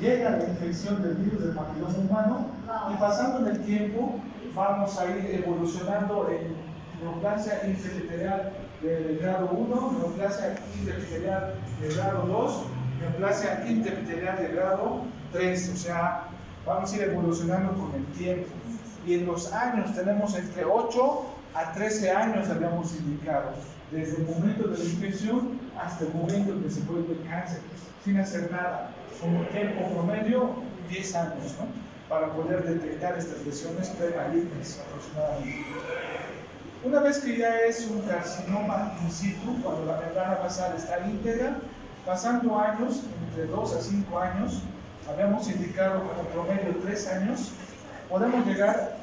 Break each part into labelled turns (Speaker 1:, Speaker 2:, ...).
Speaker 1: llega la infección del virus del papiloma humano y pasando en el tiempo vamos a ir evolucionando en neoplasia interepitelial de grado 1, neoplasia interepitelial de grado 2, neoplasia interepitelial de grado 3, o sea, vamos a ir evolucionando con el tiempo. Y en los años tenemos entre 8 a 13 años, habíamos indicado, desde el momento de la infección hasta el momento en que se vuelve cáncer, sin hacer nada, como tiempo promedio 10 años, ¿no? Para poder detectar estas lesiones premalignas aproximadamente. Una vez que ya es un carcinoma in situ, cuando la membrana basal está íntegra, pasando años, entre 2 a 5 años, habíamos indicado como promedio 3 años, podemos llegar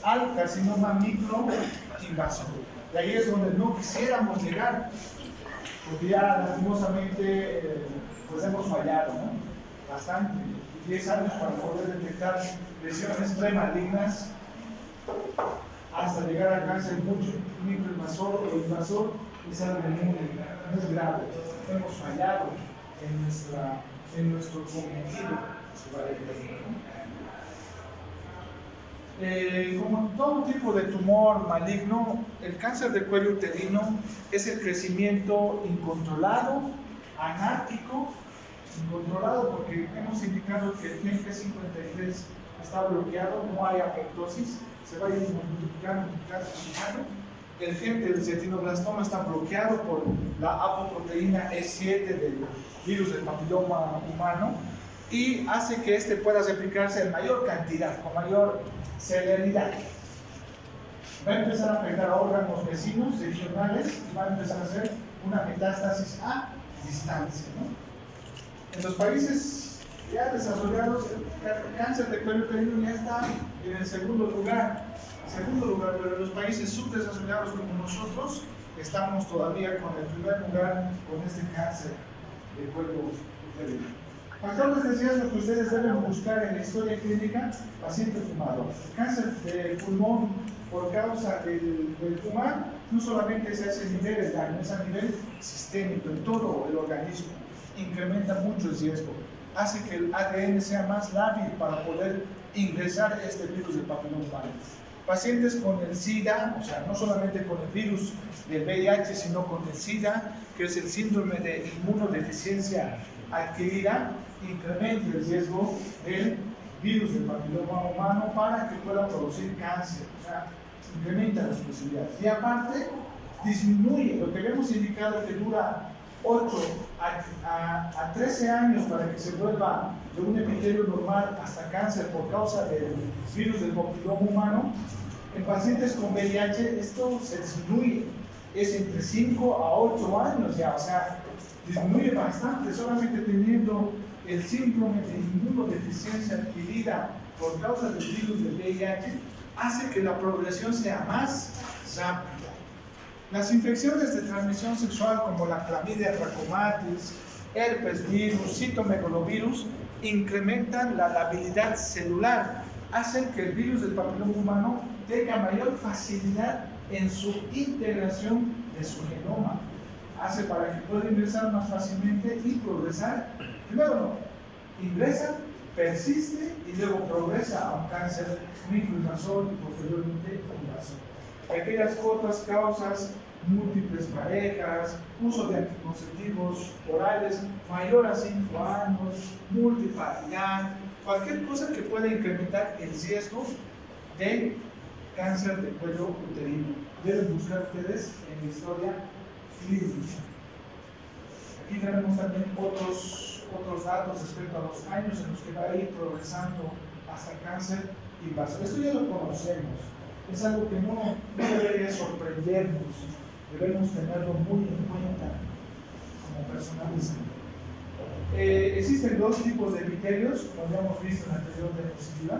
Speaker 1: al carcinoma microinvasivo. Y ahí es donde no quisiéramos llegar, porque ya lastimosamente pues hemos fallado, ¿no? Bastante. 10 años para poder detectar lesiones premalignas hasta llegar al cáncer mucho microinvasor o invasor, es algo muy grave. Hemos fallado en nuestro cometido. Como todo tipo de tumor maligno, el cáncer de cuello uterino es el crecimiento incontrolado, anárquico, incontrolado porque hemos indicado que el gen P53 está bloqueado, no hay apoptosis, se va a ir multiplicando. El gen del retinoblastoma está bloqueado por la apoproteína E7 del virus del papiloma humano y hace que este pueda replicarse en mayor cantidad, con mayor celeridad. Va a empezar a afectar a órganos vecinos, regionales, y va a empezar a hacer una metástasis a distancia, ¿no? En los países ya desarrollados, el cáncer de cuello uterino ya está en el segundo lugar, pero en los países subdesarrollados como nosotros, estamos todavía con el primer lugar con este cáncer de cuello uterino. Factores de riesgo que ustedes deben buscar en la historia clínica: paciente fumador. El cáncer de pulmón por causa del fumar no solamente es a ese nivel el daño, es a nivel sistémico, en todo el organismo. Incrementa mucho el riesgo, hace que el ADN sea más lábil para poder ingresar este virus del papiloma humano. Pacientes con el SIDA, o sea, no solamente con el virus del VIH, sino con el SIDA, que es el síndrome de inmunodeficiencia adquirida, incrementa el riesgo del virus del papiloma humano para que pueda producir cáncer, o sea, incrementa las posibilidades. Y aparte, disminuye lo que habíamos indicado que dura 8 a 13 años para que se vuelva de un epitelio normal hasta cáncer por causa del virus del papiloma humano. En pacientes con VIH esto se disminuye, es entre 5 a 8 años ya, o sea, disminuye bastante solamente teniendo el síndrome de inmunodeficiencia adquirida por causa del virus del VIH, hace que la progresión sea más rápida. Las infecciones de transmisión sexual como la clamidia trachomatis, herpes virus, citomegalovirus incrementan la labilidad celular, hacen que el virus del papiloma humano tenga mayor facilidad en su integración de su genoma, hace para que pueda ingresar más fácilmente y progresar. Primero no, ingresa, persiste y luego progresa a un cáncer microinvasor y posteriormente invasor. Aquellas otras causas, múltiples parejas, uso de anticonceptivos orales mayor a 5 años, multiparidad, cualquier cosa que pueda incrementar el riesgo de cáncer de cuello uterino. Deben buscar ustedes en la historia clínica. Aquí tenemos también otros datos respecto a los años en los que va a ir progresando hasta cáncer invasor. Esto ya lo conocemos. Es algo que no debería sorprendernos, debemos tenerlo muy en cuenta como personas. Existen dos tipos de epitelios, como habíamos visto en la anterior diapositiva: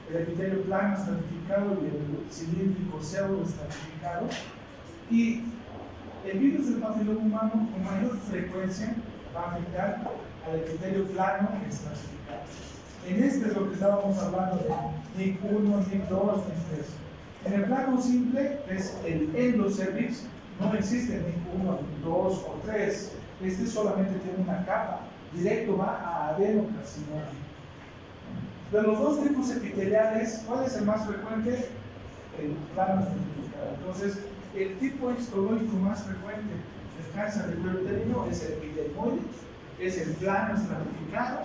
Speaker 1: el epitelio plano estratificado y el cilíndrico pseudo estratificado. Y el virus del papiloma humano con mayor frecuencia va a afectar al epitelio plano estratificado. En este es lo que estábamos hablando de NIC 1, NIC 2, NIC 3. En el plano simple, es el endocervix, no existe NIC 1, NIC 2 o 3. Este solamente tiene una capa directo va a adenocarcinoma. De los dos tipos epiteliales, ¿cuál es el más frecuente? El plano estratificado. Entonces, el tipo histológico más frecuente del cáncer de cuello uterino es el epidermoide, es el plano estratificado,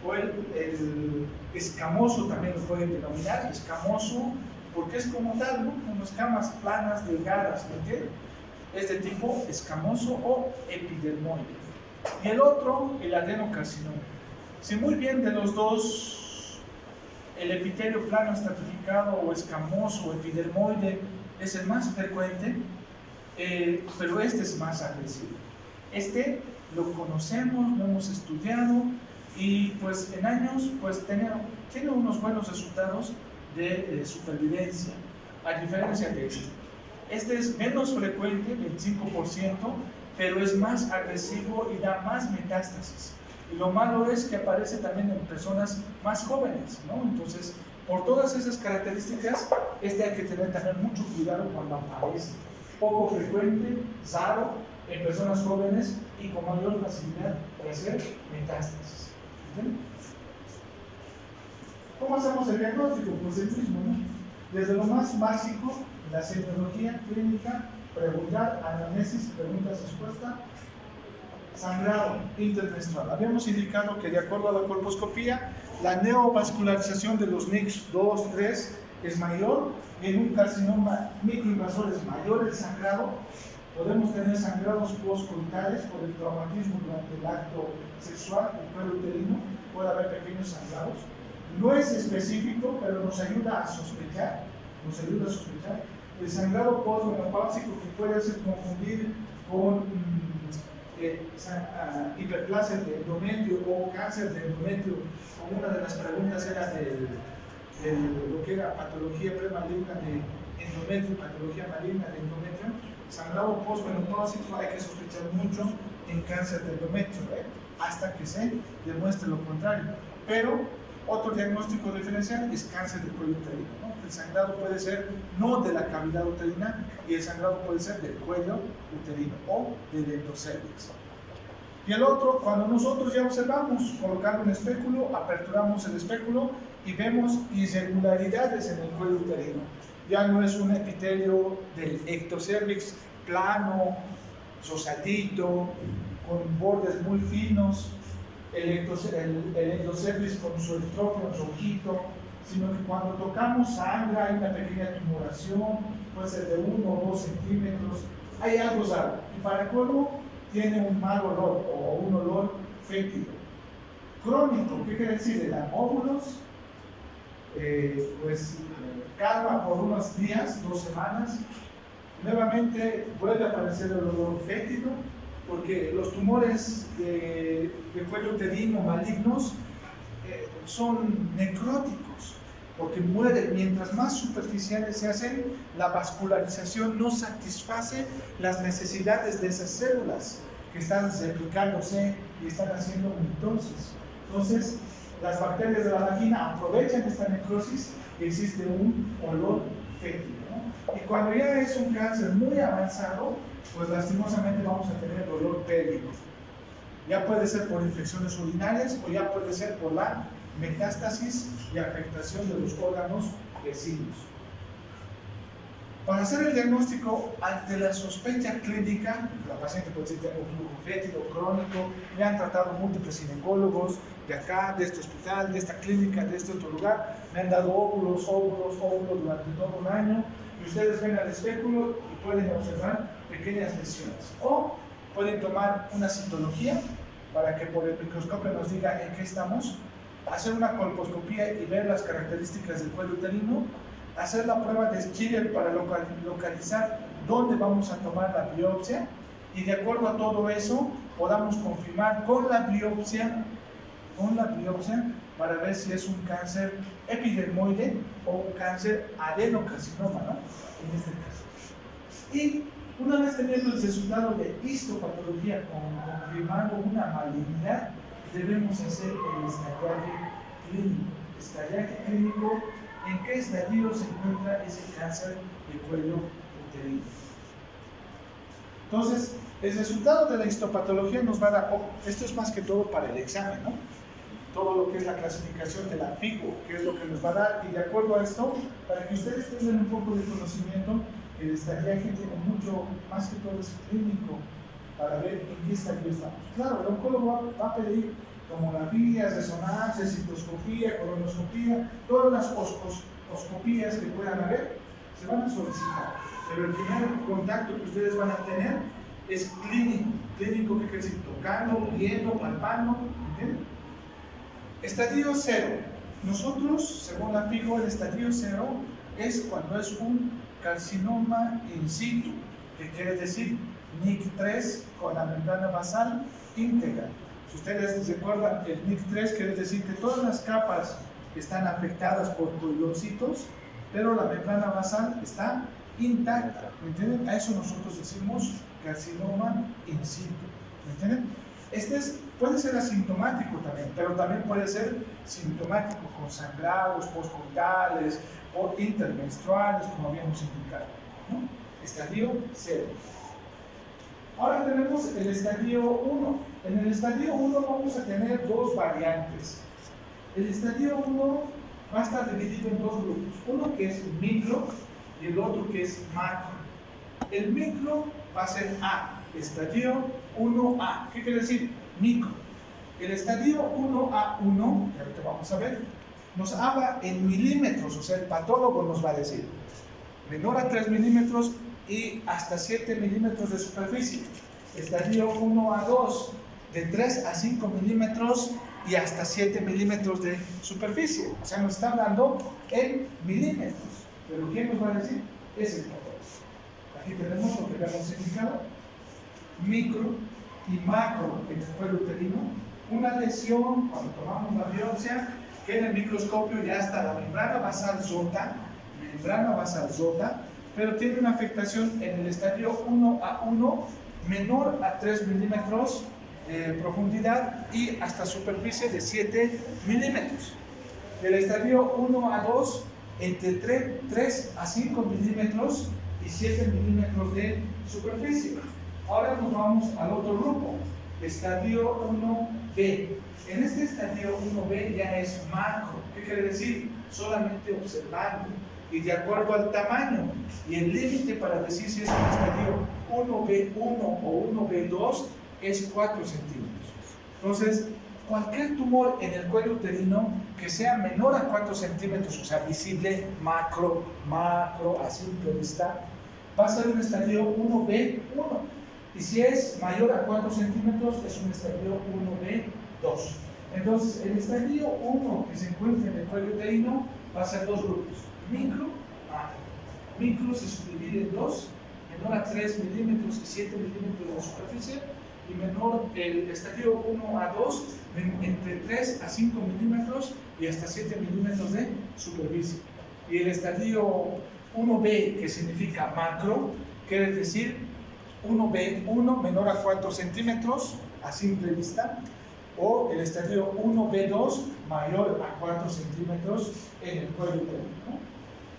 Speaker 1: o el escamoso, también lo pueden denominar, escamoso, porque es como tal, ¿no? Como escamas planas, delgadas, ¿me entienden? Es de tipo escamoso o epidermoide. Y el otro, el adenocarcinoma. Si muy bien de los dos, el epitelio plano estratificado o escamoso o epidermoide es el más frecuente, pero este es más agresivo. Este lo conocemos, lo hemos estudiado y pues en años pues tiene unos buenos resultados de supervivencia, a diferencia de este. Este es menos frecuente, 25%, pero es más agresivo y da más metástasis. Y lo malo es que aparece también en personas más jóvenes, ¿no? Entonces, por todas esas características, este hay que tener también mucho cuidado cuando aparece. Poco frecuente, raro, en personas jóvenes y con mayor facilidad de hacer metástasis. ¿Entienden? ¿Cómo hacemos el diagnóstico? Pues el mismo, ¿no? Desde lo más básico, la semiología clínica, preguntar, anamnesis, preguntas-respuesta, sangrado intermenstrual. Habíamos indicado que de acuerdo a la colposcopía, la neovascularización de los NICs 2, 3 es mayor, y en un carcinoma microinvasor es mayor el sangrado. Podemos tener sangrados postcoitales por el traumatismo durante el acto sexual, el cuello uterino, puede haber pequeños sangrados. No es específico, pero nos ayuda a sospechar, el sangrado postmenopáusico, que puede ser confundir con hiperplasia de endometrio o cáncer de endometrio, como una de las preguntas era de lo que era patología premaligna de endometrio, patología maligna de endometrio. Sangrado postmenopáusico hay que sospechar mucho en cáncer de endometrio, hasta que se demuestre lo contrario. Pero otro diagnóstico diferencial es cáncer de cuello uterino, ¿no? El sangrado puede ser no de la cavidad uterina, y el sangrado puede ser del cuello uterino o del endocervix. Y el otro, cuando nosotros ya observamos, colocando un espéculo, aperturamos el espéculo y vemos irregularidades en el cuello uterino. Ya no es un epitelio del ectocervix plano, sosadito, con bordes muy finos, el endocervix con su estrógeno rojito, sino que cuando tocamos sangre hay una pequeña tumoración, puede ser de 1 o 2 centímetros, hay algo raro. Y para colmo, tiene un mal olor o un olor fétido. Crónico, ¿qué quiere decir? Le dan óvulos, calma por unos días, 2 semanas, nuevamente vuelve a aparecer el olor fétido, porque los tumores de cuello uterino malignos son necróticos, porque mueren. Mientras más superficiales se hacen, la vascularización no satisface las necesidades de esas células que están replicándose y están haciendo mitosis. Entonces, las bacterias de la vagina aprovechan esta necrosis y existe un olor fétido, ¿no? Y cuando ya es un cáncer muy avanzado, pues lastimosamente vamos a tener dolor pélvico. Ya puede ser por infecciones urinarias o ya puede ser por la metástasis y afectación de los órganos vecinos. Para hacer el diagnóstico ante la sospecha clínica, la paciente puede decir: tengo flujo fétido crónico, me han tratado múltiples ginecólogos de acá, de este hospital, de esta clínica, de este otro lugar, me han dado óvulos durante todo un año, y ustedes ven al espéculo y pueden observar pequeñas lesiones. O pueden tomar una citología para que por el microscopio nos diga en qué estamos, hacer una colposcopía y ver las características del cuello uterino, hacer la prueba de Schiller para localizar dónde vamos a tomar la biopsia, y de acuerdo a todo eso podamos confirmar con la biopsia para ver si es un cáncer epidermoide o un cáncer adenocarcinoma, ¿no? En este caso. Y una vez teniendo el resultado de histopatología confirmando una malignidad, debemos hacer el estallaje clínico. Estallaje clínico, ¿en qué estadio se encuentra ese cáncer de cuello uterino? Entonces, el resultado de la histopatología nos va a dar, esto es más que todo para el examen, ¿no? Todo lo que es la clasificación de la FIGO, que es lo que nos va a dar, y de acuerdo a esto, para que ustedes tengan un poco de conocimiento, el estadiaje tiene mucho, más que todo es clínico, para ver en qué estadio estamos. Claro, el oncólogo va a pedir tomografías, resonancias, citoscopía, colonoscopía, todas las oscopías que puedan haber, se van a solicitar. Pero el primer contacto que ustedes van a tener es clínico. Clínico, ¿qué quiere decir? Tocando, viendo, palpando, ¿entienden? Estadio 0. Nosotros, según la FIGO, el estadio 0 es cuando es un carcinoma in situ, que quiere decir NIC3 con la membrana basal íntegra. Si ustedes recuerdan, el NIC3 quiere decir que todas las capas están afectadas por coilocitos, pero la membrana basal está intacta. ¿Me entienden? A eso nosotros decimos carcinoma in situ. ¿Me entienden? Puede ser asintomático también, pero también puede ser sintomático con sangrados postcoitales o intermenstruales, como habíamos indicado, ¿no? Estadio 0. Ahora tenemos el estadio 1. En el estadio 1 vamos a tener dos variantes. El estadio 1 va a estar dividido en dos grupos. Uno que es micro y el otro que es macro. El micro va a ser A, estadio 1A. ¿Qué quiere decir? Micro. El estadio 1A1, que ahorita vamos a ver, nos habla en milímetros, o sea, el patólogo nos va a decir menor a 3 milímetros y hasta 7 milímetros de superficie. Estadio 1A2, de 3 a 5 milímetros y hasta 7 milímetros de superficie. O sea, nos está hablando en milímetros. Pero ¿quién nos va a decir? Es el patólogo. Aquí tenemos lo que habíamos indicado: micro y macro en el cuello uterino. Una lesión, cuando tomamos la biopsia, que en el microscopio ya está la membrana basal sota, pero tiene una afectación en el estadio 1A1 menor a 3 milímetros de profundidad y hasta superficie de 7 milímetros. El estadio 1A2 entre 3 a 5 milímetros y 7 milímetros de superficie. Ahora nos vamos al otro grupo, estadio 1B. En este estadio 1B ya es macro. ¿Qué quiere decir? Solamente observando y de acuerdo al tamaño. Y el límite para decir si es un estadio 1B1 o 1B2 es 4 centímetros. Entonces, cualquier tumor en el cuello uterino que sea menor a 4 centímetros, o sea, visible, macro, a simple vista, va a ser un estadio 1B1. Y si es mayor a 4 centímetros, es un estadio 1B2. Entonces, el estadio 1 que se encuentra en el cuello uterino va a ser dos grupos: micro, macro. Micro se subdivide en dos: menor a 3 milímetros y 7 milímetros de superficie, y menor el estadio 1 a 2 entre 3 a 5 milímetros y hasta 7 milímetros de superficie. Y el estadio 1B, que significa macro, quiere decir 1B1 menor a 4 centímetros a simple vista, o el estadio 1B2 mayor a 4 centímetros en el cuello uterino, ¿no?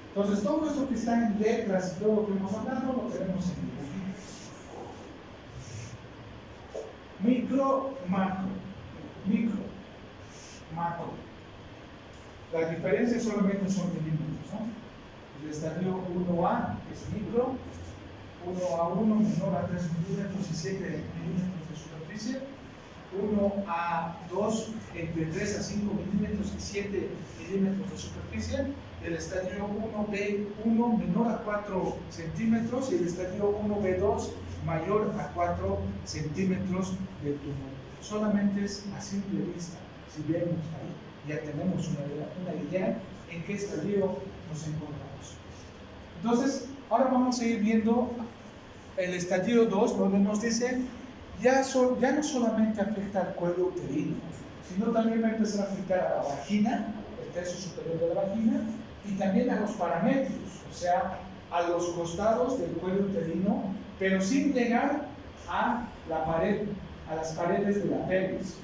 Speaker 1: Entonces, todo esto que está en letras y todo lo que hemos hablado lo tenemos en dibujitos. Micro, macro. Micro, macro. La diferencia solamente son milímetros, ¿no? El estadio 1A es micro, 1A1 menor a 3 milímetros y 7 milímetros de superficie, 1A2 entre 3 a 5 milímetros y 7 milímetros de superficie, el estadio 1B1 menor a 4 centímetros y el estadio 1B2 mayor a 4 centímetros de tumor. Solamente es a simple vista. Si vemos ahí, ya tenemos una idea en qué estadio nos encontramos. Entonces, ahora vamos a ir viendo el estadio 2, donde nos dice ya no solamente afecta al cuello uterino, sino también va a empezar a afectar a la vagina, el tercio superior de la vagina, y también a los paramétricos, o sea, a los costados del cuello uterino, pero sin llegar a la pared, a las paredes de la pelvis.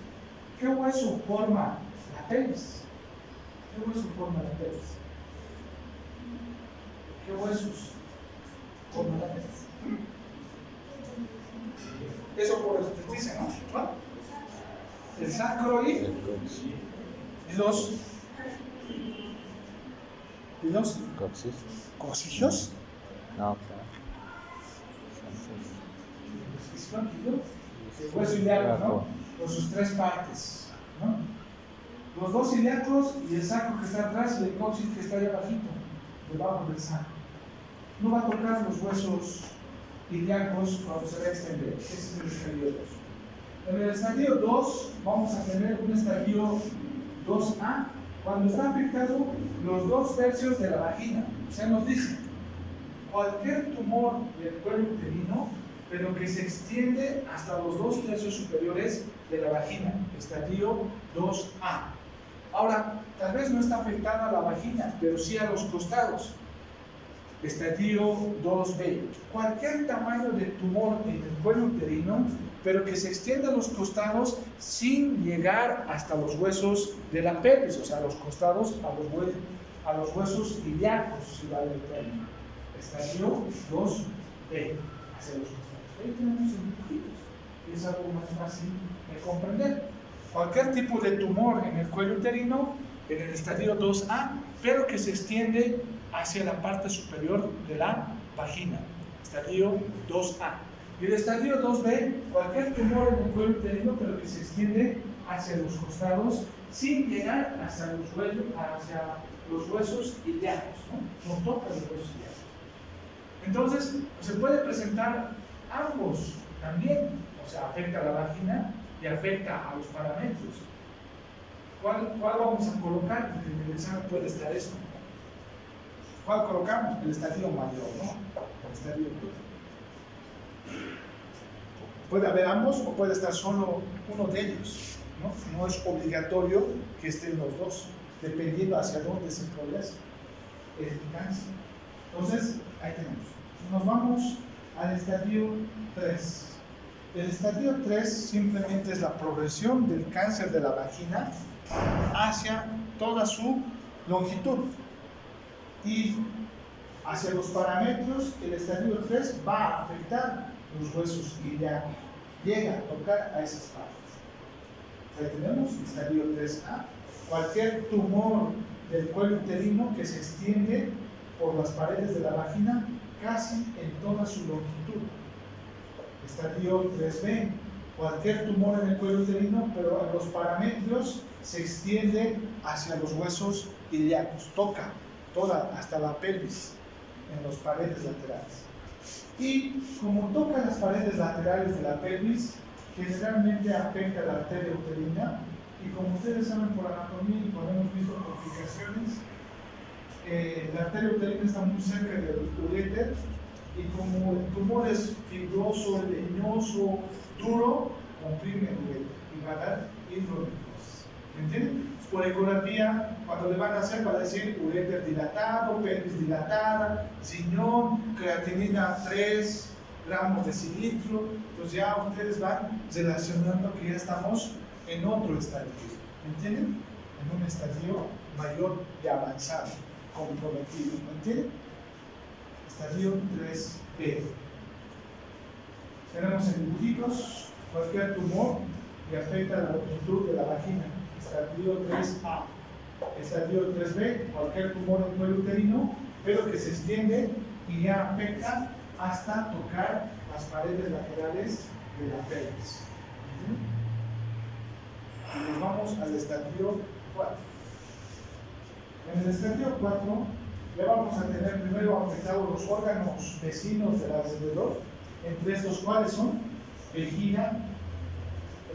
Speaker 1: ¿Qué hueso forma la pelvis? ¿Qué hueso forma la pelvis? ¿Qué huesos forman la pelvis? Eso por eso te dice, ¿no? ¿Cuál? El sacro y los coccijos.
Speaker 2: No,
Speaker 1: El hueso ilíaco, ¿no? Con sus tres partes, ¿no? Los dos ilíacos y el sacro que está atrás y el coxis que está ahí abajito, debajo del sacro. No va a tocar los huesos ilíacos cuando se va a extender. Ese es el estadio 2. En el estadio 2 vamos a tener un estadio 2A cuando está afectado los 2/3 de la vagina. O sea, nos dice cualquier tumor del cuello uterino, pero que se extiende hasta los 2/3 superiores de la vagina. Estadio 2A. Ahora, tal vez no está afectada a la vagina, pero sí a los costados. Estadio 2B. Cualquier tamaño de tumor en el cuello uterino, pero que se extienda a los costados sin llegar hasta los huesos de la pelvis, o sea, a los costados, a los huesos ilíacos, si vale el término. Estadio 2B, hacia los costados. Ahí tenemos en dibujitos, y es algo más fácil de comprender. Cualquier tipo de tumor en el cuello uterino, en el estadio 2A, pero que se extiende hacia la parte superior de la vagina. Estadio 2A. Y el estadio 2B, cualquier tumor en el cuello uterino, pero que se extiende hacia los costados sin llegar hacia los huesos ilíacos, ¿no? No toca los huesos ilíacos. Entonces, se puede presentar ambos también, o sea, afecta a la vagina y afecta a los parametros. ¿Cuál vamos a colocar? Porque en el examen puede estar eso. ¿Cuál colocamos? El estadio mayor, ¿no? El estadio mayor. Puede haber ambos o puede estar solo uno de ellos, ¿no? No es obligatorio que estén los dos, dependiendo hacia dónde se progresa el cáncer. Entonces, ahí tenemos. Nos vamos al estadio 3. El estadio 3 simplemente es la progresión del cáncer de la vagina hacia toda su longitud. Y hacia los parámetros, el estadio 3 va a afectar los huesos ilíacos. Llega a tocar a esas partes. Ahí tenemos el estadio 3A. Cualquier tumor del cuello uterino que se extiende por las paredes de la vagina casi en toda su longitud. Estadio 3B. Cualquier tumor en el cuello uterino, pero en los parámetros se extiende hacia los huesos ilíacos. Toca toda, hasta la pelvis, en las paredes laterales. Y como toca las paredes laterales de la pelvis, generalmente afecta la arteria uterina, y como ustedes saben por anatomía y por hemos visto complicaciones, la arteria uterina está muy cerca del uréter, y como el tumor es fibroso, leñoso, duro, comprime el uréter y va a dar hidronefosis. ¿Me entienden? Por ecografía, cuando le van a hacer, va a decir uréter dilatado, pelvis dilatada, riñón, creatinina 3 gramos de cilitro. Entonces ya ustedes van relacionando que ya estamos en otro estadio. ¿Me entienden? En un estadio mayor y avanzado, comprometido. ¿Me entienden? Estadio 3B. Tenemos en dibujitos cualquier tumor que afecta la longitud de la vagina. Estadio 3A. Estadio 3B, cualquier tumor en el cuello uterino, pero que se extiende y ya afecta hasta tocar las paredes laterales de la pelvis. Y nos vamos al estadio 4. En el estadio 4 ya vamos a tener primero afectados los órganos vecinos del alrededor, entre estos cuales son vejiga,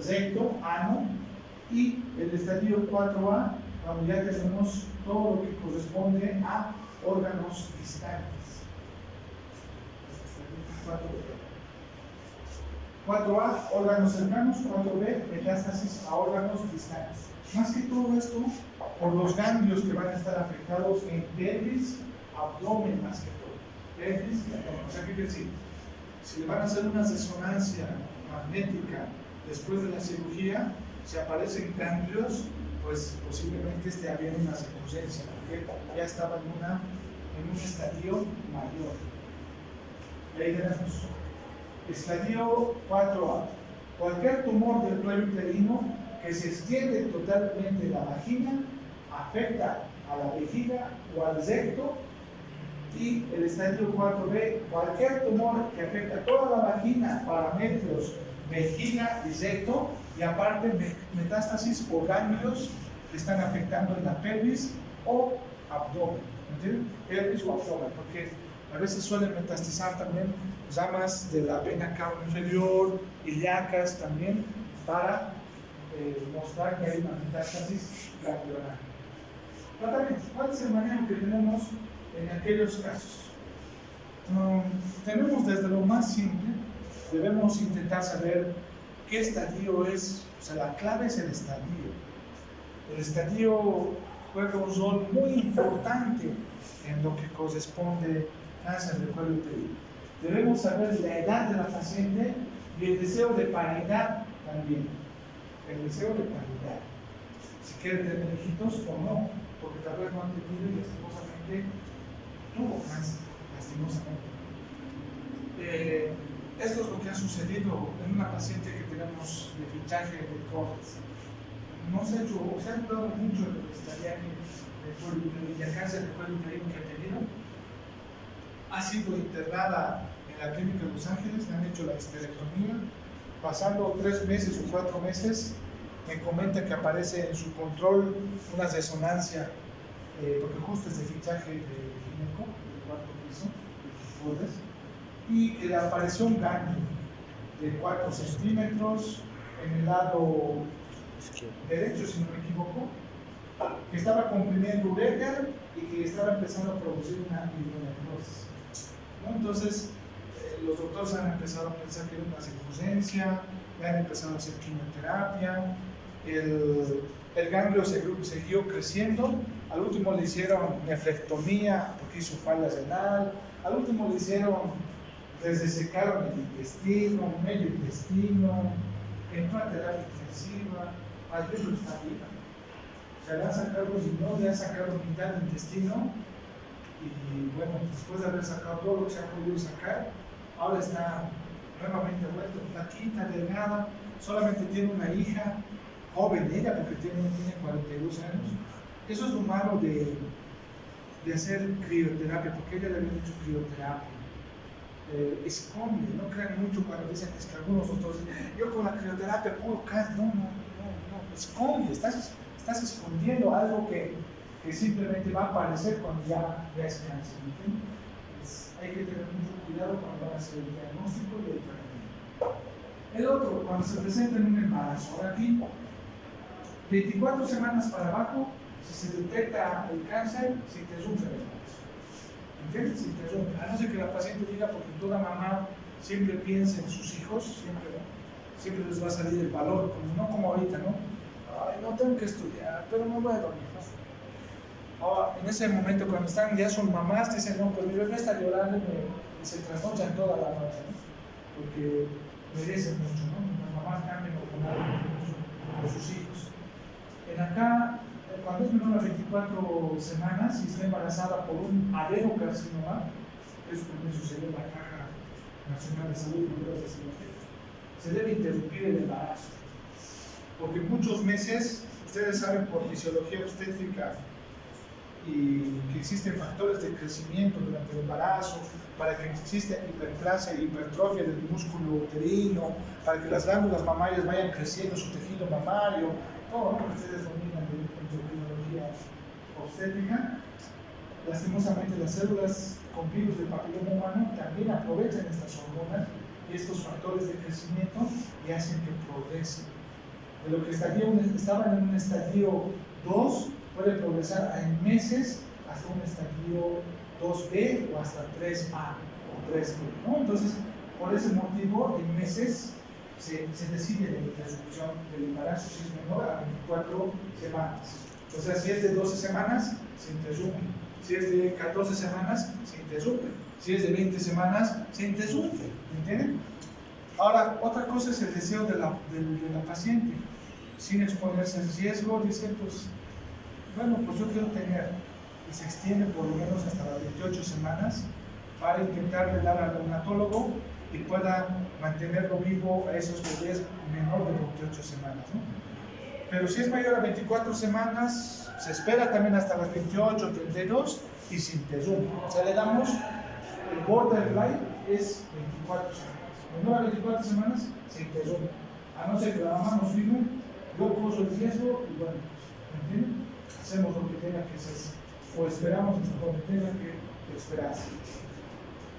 Speaker 1: recto, ano, y el estadio 4A, cuando ya tenemos todo lo que corresponde a órganos distantes. 4A, órganos cercanos. 4B, metástasis a órganos distantes. Más que todo esto, por los ganglios que van a estar afectados en pelvis, abdomen más que todo. Pelvis y abdomen. O sea, ¿qué quiere decir? Si le van a hacer una resonancia magnética después de la cirugía, si aparecen ganglios, pues posiblemente esté habiendo una recurrencia, porque ya estaba en un estadio mayor. Y ahí tenemos Estadio 4A. Cualquier tumor del cuello uterino que se extiende totalmente en la vagina afecta a la vejiga o al recto. Y el estadio 4B, cualquier tumor que afecta toda la vagina, paramétros, vejiga y recto, y aparte metástasis o ganglios que están afectando en la pelvis o abdomen. ¿Entienden? Pelvis o abdomen, porque a veces suelen metastizar también ramas de la vena cava inferior, ilíacas también, para mostrar que hay una metástasis ganglionar. Tratamiento. ¿Cuál es el manejo que tenemos en aquellos casos? Tenemos desde lo más simple, debemos intentar saber qué estadio es, o sea, la clave es el estadio. El estadio juega un rol muy importante en lo que corresponde cáncer de cuello uterino. Debemos saber la edad de la paciente y el deseo de paridad también. El deseo de paridad. Si quiere tener hijitos o no, porque tal vez no han tenido y lastimosamente tuvo cáncer, lastimosamente. Esto es lo que ha sucedido en una paciente que tenemos de fichaje de CORDES. No se ha ayudado mucho en el estadiaje de cáncer de cuello uterino que ha tenido. Ha sido internada en la clínica de Los Ángeles, le han hecho la histerectomía. Pasando 3 meses o 4 meses, me comenta que aparece en su control una resonancia, porque justo es de fichaje de gineco, del 4º piso, y que le apareció un ganglio de 4 centímetros en el lado derecho, si no me equivoco, que estaba comprimiendo ureter y que estaba empezando a producir una hidronecrosis. ¿No? Entonces, los doctores han empezado a pensar que era una circunstancia, le han empezado a hacer quimioterapia, el ganglio siguió creciendo, al último le hicieron nefrectomía porque hizo falla renal, al último le desecaron el intestino, medio intestino, entró a terapia intensiva, al menos está viva. Se le han sacado los riñones, le han sacado mitad del intestino y bueno, después de haber sacado todo lo que se ha podido sacar, ahora está nuevamente vuelta, flaquita, delgada, solamente tiene una hija, joven ella porque tiene 42 años. Eso es lo malo de hacer crioterapia, porque ella le había hecho crioterapia. Esconde, no crean mucho cuando dicen que algunos doctores dicen, yo con la crioterapia puro cáncer, no, esconde, estás escondiendo algo que simplemente va a aparecer cuando ya es cáncer. Hay que tener mucho cuidado cuando van a hacer el diagnóstico y el tratamiento. El otro, cuando se presenta en un embarazo, ahora aquí, 24 semanas para abajo, si se detecta el cáncer, se interrumpe el embarazo. ¿Entiendes? Se interrumpe. A no ser que la paciente diga, porque toda mamá siempre piensa en sus hijos, siempre les va a salir el valor, no como ahorita, ¿no? Ay, no tengo que estudiar, pero no voy a dormir. Ahora, en ese momento, cuando ya son mamás, dicen, no, pues mi bebé está llorando y se trasnochan toda la noche, ¿no? Porque merecen mucho, ¿no? Las mamás cambian por sus hijos. En acá, cuando es menor a 24 semanas y está embarazada por un adenocarcinoma, eso también sucedió en la Caja Nacional de Salud y se debe interrumpir el embarazo. Porque muchos meses, ustedes saben por fisiología obstétrica, y que existen factores de crecimiento durante el embarazo, para que exista hiperplasia e hipertrofia del músculo uterino, para que las glándulas mamarias vayan creciendo su tejido mamario, todo lo que ustedes dominan de endocrinología obstétrica. Lastimosamente las células con virus del papiloma humano también aprovechan estas hormonas y estos factores de crecimiento y hacen que progresen. De lo que estaban en un estadio 2, puede progresar en meses hasta un estadio 2B o hasta 3A o 3B, ¿no? Entonces, por ese motivo, en meses se decide la interrupción del embarazo si es menor a 24 semanas. O sea, si es de 12 semanas, se interrumpe. Si es de 14 semanas, se interrumpe. Si es de 20 semanas, se interrumpe. ¿Entienden? Ahora, otra cosa es el deseo de la paciente. Sin exponerse al riesgo, dice, pues, bueno, pues yo quiero tener, y se extiende por lo menos hasta las 28 semanas para intentarle dar al neonatólogo y pueda mantenerlo vivo a esos bebés menor de 28 semanas, ¿no? Pero si es mayor a 24 semanas, se espera también hasta las 28, 32 y se interrumpe. O sea, le damos el borderline es 24 semanas. Menor a 24 semanas se interrumpe. A no ser que la mamá nos diga, yo corro el riesgo y bueno, ¿me entienden? Hacemos lo que tenga que hacerse. O esperamos hasta donde tenga que esperarse.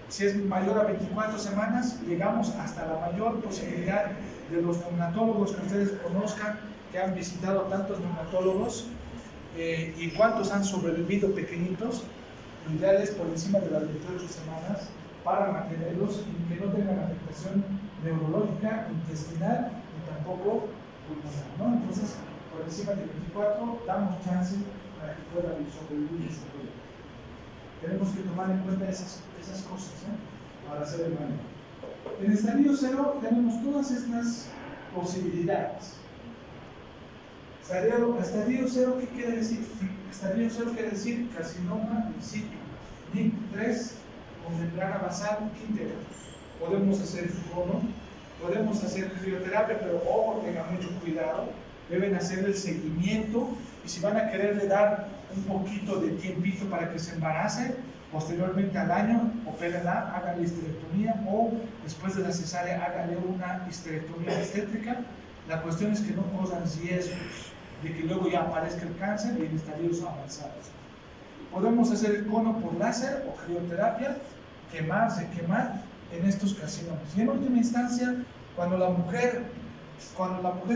Speaker 1: Si es mayor a 24 semanas, llegamos hasta la mayor posibilidad de los neonatólogos que ustedes conozcan, que han visitado tantos neonatólogos y cuántos han sobrevivido pequeñitos. Lo ideal es por encima de las 28 semanas para mantenerlos y que no tengan afectación neurológica, intestinal y tampoco pulmonar, ¿no? Entonces, por encima de 24 damos chance para que pueda sobrevivir ese proyecto. Tenemos que tomar en cuenta esas cosas, ¿no? Para hacer el manejo. En estadio 0 tenemos todas estas posibilidades. Estadio 0, ¿qué quiere decir? Estadio 0 quiere decir carcinoma in situ, NIC3 con membrana basal íntegra. Podemos hacer cono, podemos hacer crioterapia, pero ojo, tengan mucho cuidado. Deben hacer el seguimiento y si van a quererle dar un poquito de tiempito para que se embarace, posteriormente al año, opérenla, hagan la histerectomía o después de la cesárea háganle una histerectomía obstétrica. La cuestión es que no corran riesgos de que luego ya aparezca el cáncer y en estadios avanzados. Podemos hacer el cono por láser o crioterapia, quemar en estos carcinomas. Y en última instancia, cuando la mujer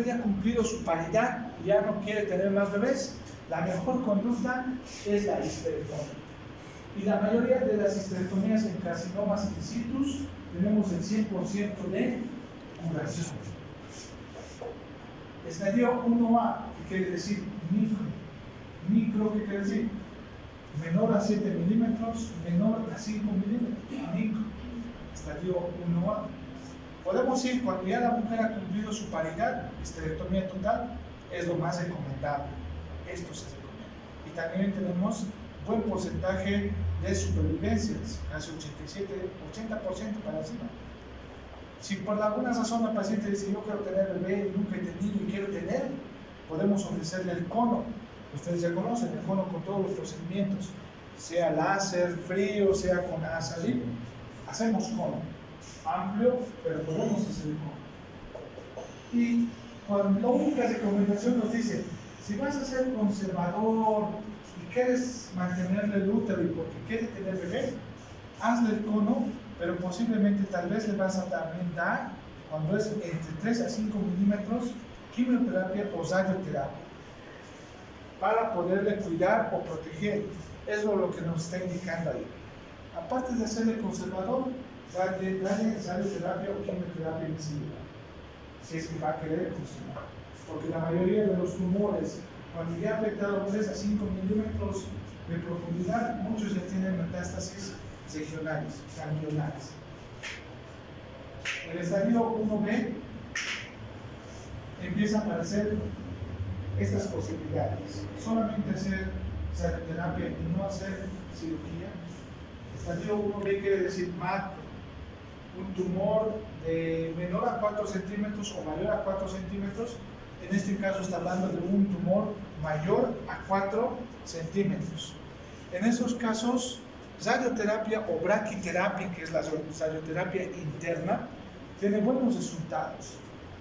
Speaker 1: ya ha cumplido su paridad y ya no quiere tener más bebés, la mejor conducta es la histerectomía. Y la mayoría de las histerectomías en carcinomas in situ tenemos el 100% de curación. Estadio 1A, ¿qué quiere decir? Micro, ¿qué quiere decir? Menor a 7 milímetros, menor a 5 milímetros, micro. Estadio 1A. Podemos ir cuando ya la mujer ha cumplido su paridad, histerectomía total, es lo más recomendable. Esto se recomienda. Y también tenemos buen porcentaje de supervivencia, casi 80% para encima. Si por alguna razón el paciente dice yo quiero tener bebé y nunca he tenido y quiero tener, podemos ofrecerle el cono. Ustedes ya conocen el cono con todos los procedimientos, sea láser, frío, sea con ASALIP. Hacemos cono amplio, pero podemos hacer el cono. Y cuando la única recomendación nos dice, si vas a ser conservador y quieres mantenerle el útero y porque quieres tener bebé, hazle el cono, pero posiblemente tal vez le vas a también dar, cuando es entre 3 a 5 milímetros, quimioterapia o radioterapia, para poderle cuidar o proteger. Eso es lo que nos está indicando ahí. Aparte de hacerle conservador, dale radioterapia o quimioterapia invisible, si es que va a querer funcionar. Porque la mayoría de los tumores, cuando ya ha afectado 3 a 5 milímetros de profundidad, muchos ya tienen metástasis regionales, ganglionares. En el estadio 1B empieza a aparecer estas posibilidades. Solamente hacer radioterapia y no hacer cirugía. Estadio 1B quiere decir macro. Un tumor de menor a 4 centímetros o mayor a 4 centímetros. En este caso está hablando de un tumor mayor a 4 centímetros. En esos casos, radioterapia o braquiterapia, que es la radioterapia interna, tiene buenos resultados.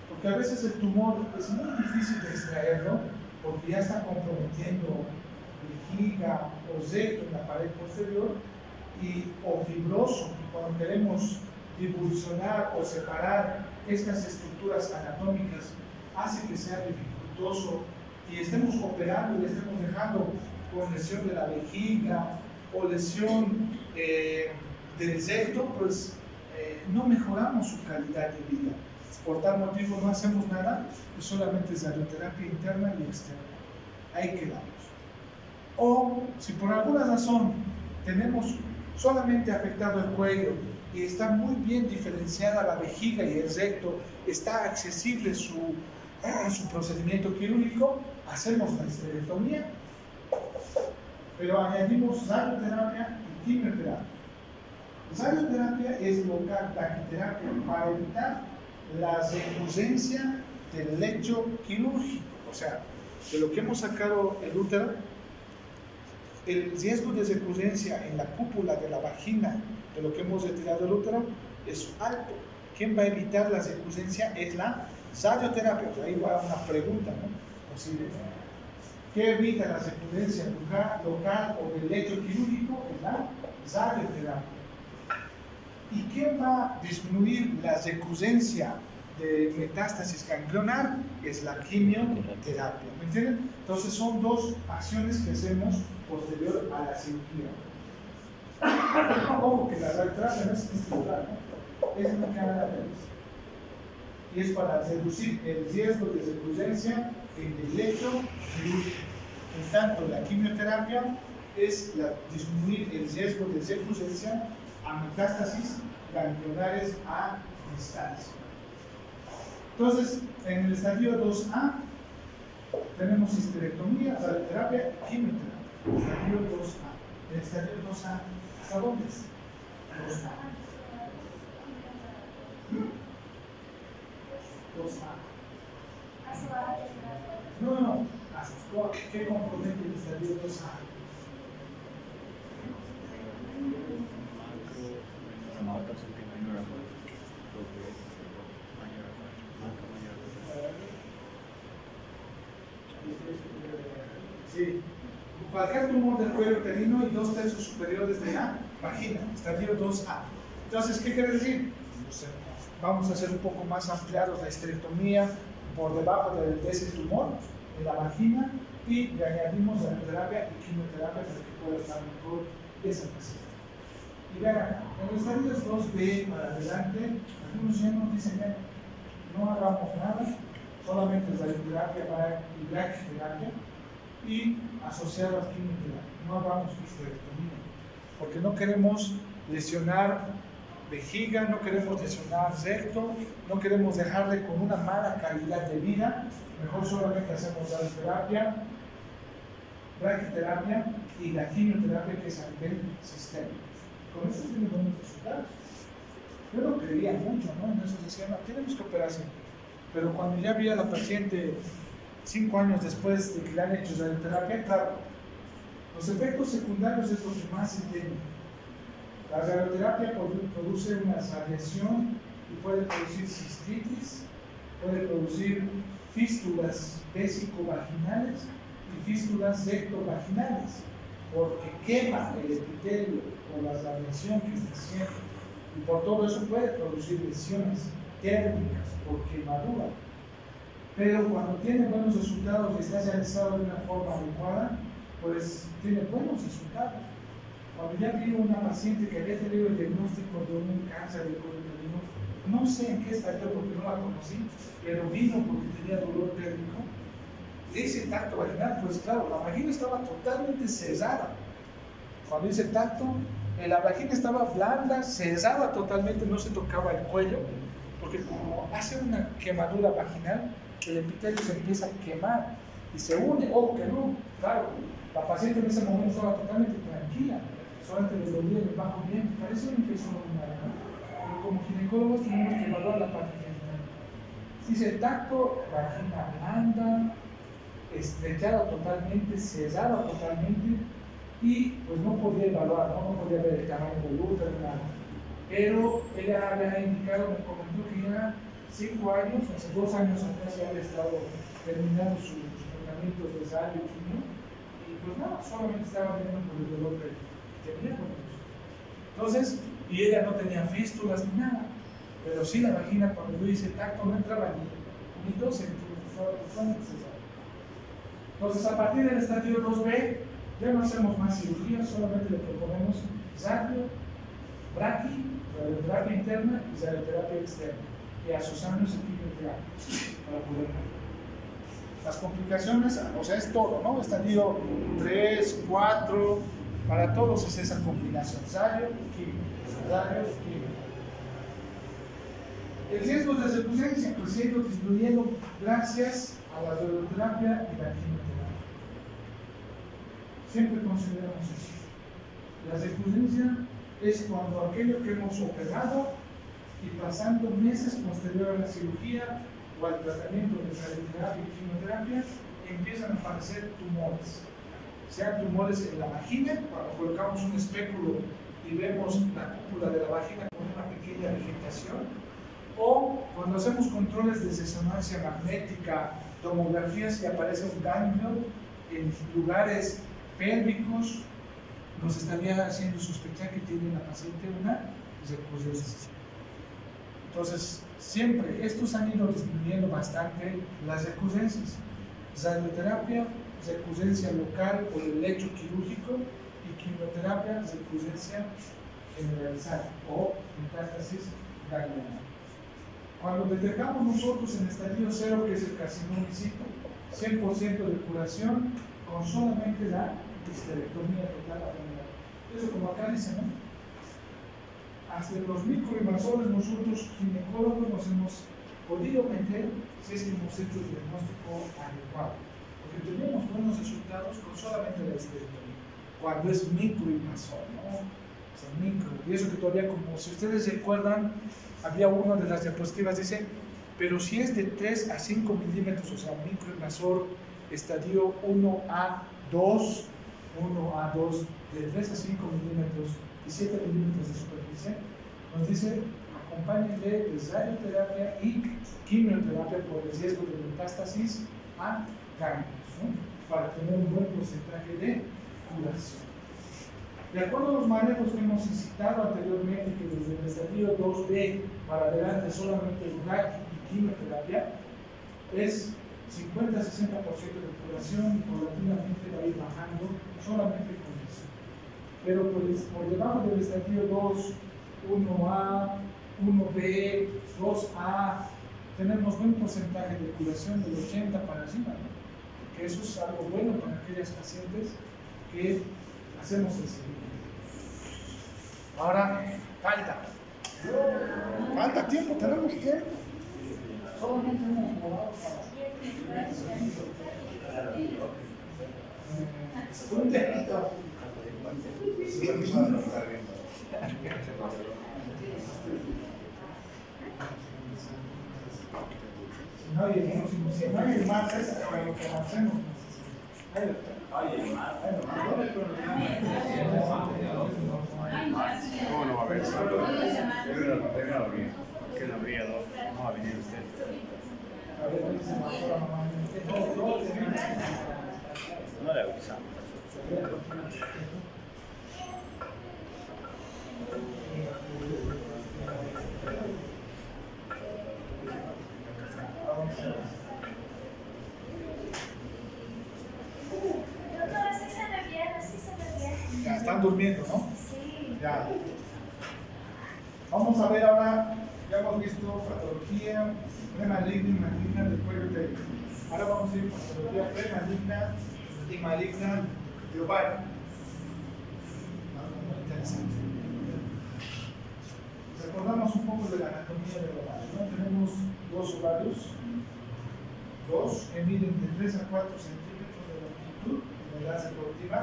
Speaker 1: Porque a veces el tumor es muy difícil de extraerlo porque ya está comprometiendo vejiga o recto en la pared posterior o fibroso, y cuando queremos divulsionar o separar estas estructuras anatómicas hace que sea dificultoso y estemos operando y le estemos dejando con lesión de la vejiga o lesión del recto, pues no mejoramos su calidad de vida. Por tal motivo no hacemos nada y solamente es radioterapia interna y externa. Ahí quedamos. O si por alguna razón tenemos solamente afectado el cuello y está muy bien diferenciada la vejiga y el recto, está accesible su procedimiento quirúrgico, hacemos la histerectomía, pero añadimos radioterapia y quimioterapia. Radioterapia es local, taquiterapia, para evitar la recurrencia del lecho quirúrgico. O sea, de lo que hemos sacado el útero, el riesgo de recurrencia en la cúpula de la vagina de lo que hemos retirado del útero es alto. ¿Quién va a evitar la recurrencia? Es la radioterapia. O sea, ahí va una pregunta, ¿no? Posible. ¿Qué evita la recurrencia local o del lecho quirúrgico? Es la radioterapia. ¿Y quién va a disminuir la recurrencia de metástasis ganglionar? Es la quimioterapia. ¿Me entienden? Entonces son dos acciones que hacemos posterior a la cirugía. Ojo que la radioterapia no es estructural, ¿no? Es una cámara de luz. Y es para reducir el riesgo de recurrencia en el lecho quirúrgico. En tanto, la quimioterapia es disminuir el riesgo de recurrencia a metástasis ganglionares a distancia. Entonces, en el estadio 2A tenemos histerectomía, radioterapia y quimioterapia. Estadio 2A. El estadio 2A, ¿hasta dónde es? 2A. 2A. No. ¿Qué componente del estadio 2A? Sí. Cualquier tumor del cuello uterino y 2/3 superiores de la vagina, estadio 2A. Entonces, ¿qué quiere decir? Vamos a hacer un poco más ampliados la histerectomía por debajo de ese tumor en la vagina y le añadimos radioterapia y quimioterapia para que pueda estar mejor esa paciente. Y vean acá, en los estadios 2B para adelante, algunos ya nos dicen, no hagamos nada, solamente radioterapia y brachyterapia y asociado a quimioterapia. No hagamos histerectomía, porque no queremos lesionar vejiga, no queremos lesionar recto, no queremos dejarle con una mala calidad de vida. Mejor solamente hacemos radioterapia, brachyterapia y la quimioterapia, que es a nivel sistémico. Con eso tiene buenos resultados. Yo no creía mucho, ¿no? En eso decían, no, tenemos que operarse. Pero cuando ya vi a la paciente 5 años después de que le han hecho radioterapia, claro, los efectos secundarios es lo que más se teme. La radioterapia produce una radiación y puede producir cistitis, puede producir fístulas vesicovaginales y fístulas rectovaginales, porque quema el epitelio por la radiación que está haciendo, y por todo eso puede producir lesiones térmicas por quemadura. Pero cuando tiene buenos resultados y está realizado de una forma adecuada, pues tiene buenos resultados. Cuando ya vi una paciente que había tenido el diagnóstico de un cáncer de cuello uterino, no sé en qué estadio porque no la conocí, pero vino porque tenía dolor térmico. Ese tacto vaginal, pues claro, la vagina estaba totalmente cerrada. Cuando dice tacto, la vagina estaba blanda, cerrada totalmente, no se tocaba el cuello, porque como hace una quemadura vaginal, el epitelio se empieza a quemar y se une. Ojo que no, claro, la paciente en ese momento estaba totalmente tranquila, solamente le dolía el bajo bien, parece una infección urinaria, ¿no? Pero como ginecólogos tenemos que evaluar la parte genital. Si dice tacto, vagina blanda, estrechada totalmente, cerrada totalmente, y pues no podía evaluar, no podía ver el tamaño del útero, nada. Pero ella había indicado, me comentó que ya 5 años, hace 2 años atrás ya había estado terminando sus tratamientos de radio y quimio, y pues nada, solamente estaba viendo por el dolor que tenía con ellos. Entonces, y ella no tenía fístulas ni nada, pero sí la vagina, cuando yo hice tacto, no entraba ni 2 centímetros, estaba totalmente cerrada. Entonces, a partir del estadio 2B, ya no hacemos más cirugía, solamente le proponemos radio, radioterapia interna y radioterapia externa, y asociamos el quimioterapia para poder ver. Las complicaciones, o sea, es todo, ¿no? Estadio 3, 4, para todos es esa combinación, radio y quimio. El riesgo de recurrencia pues ha ido disminuyendo gracias a la radioterapia y la quimioterapia. Siempre consideramos eso. La recurrencia es cuando aquello que hemos operado y pasando meses posterior a la cirugía o al tratamiento de radioterapia y quimioterapia, empiezan a aparecer tumores. Sean tumores en la vagina, cuando colocamos un espéculo y vemos la cúpula de la vagina con una pequeña vegetación, o cuando hacemos controles de resonancia magnética, tomografías y aparece un ganglio en lugares pélvicos, nos estaría haciendo sospechar que tiene la paciente una recurrencia. Entonces, siempre estos han ido disminuyendo bastante las recurrencias. Radioterapia, recurrencia local por el lecho quirúrgico, y quimioterapia, recurrencia generalizada o metástasis ganglionar. Cuando detectamos nosotros en estadio 0, que es el carcinoma in situ, 100% de curación con solamente la histerectomía total abdominal. Eso, como acá dice, ¿no? Hasta los microinvasores nosotros ginecólogos nos hemos podido meter si es que hemos hecho el diagnóstico adecuado, porque tenemos buenos resultados con solamente la histerectomía cuando es microinvasor, ¿no? O sea, micro, y eso que todavía, como si ustedes recuerdan, había una de las diapositivas, dice, pero si es de 3 a 5 milímetros, o sea, microinvasor, estadio 1A2, de 3 a 5 milímetros y 7 milímetros de superficie, nos dice, acompáñenle de radioterapia y quimioterapia por el riesgo de metástasis a ganglios, ¿no? Para tener un buen porcentaje de curación. De acuerdo a los manejos que hemos citado anteriormente, que desde el estadio 2B para adelante solamente el RAC y quimioterapia, es 50 a 60% de curación y paulatinamente va a ir bajando solamente con eso. Pero por debajo del estadio 2, 1A, 1B, 2A, tenemos buen porcentaje de curación del 80 para arriba, ¿no? Que eso es algo bueno para aquellas pacientes que hacemos el seguimiento. Ahora, falta tiempo, tenemos tiempo. Solamente hemos volado para un temito. Si no hay el martes, para lo que hacemos.
Speaker 2: ¿Cómo no va a haber? Téngalo bien, que no habría dos, no va a venir usted. No le avisamos.
Speaker 1: Ya están durmiendo, ¿no?
Speaker 3: Sí.
Speaker 1: Ya. Vamos a ver ahora, ya hemos visto patología premaligna y maligna del cuello uterino. Ahora vamos a ir a patología premaligna y maligna de ovario. Algo muy interesante. Recordamos un poco de la anatomía del ovario, ¿no? Tenemos dos ovarios, que miden de 3 a 4 centímetros de longitud en la edad reproductiva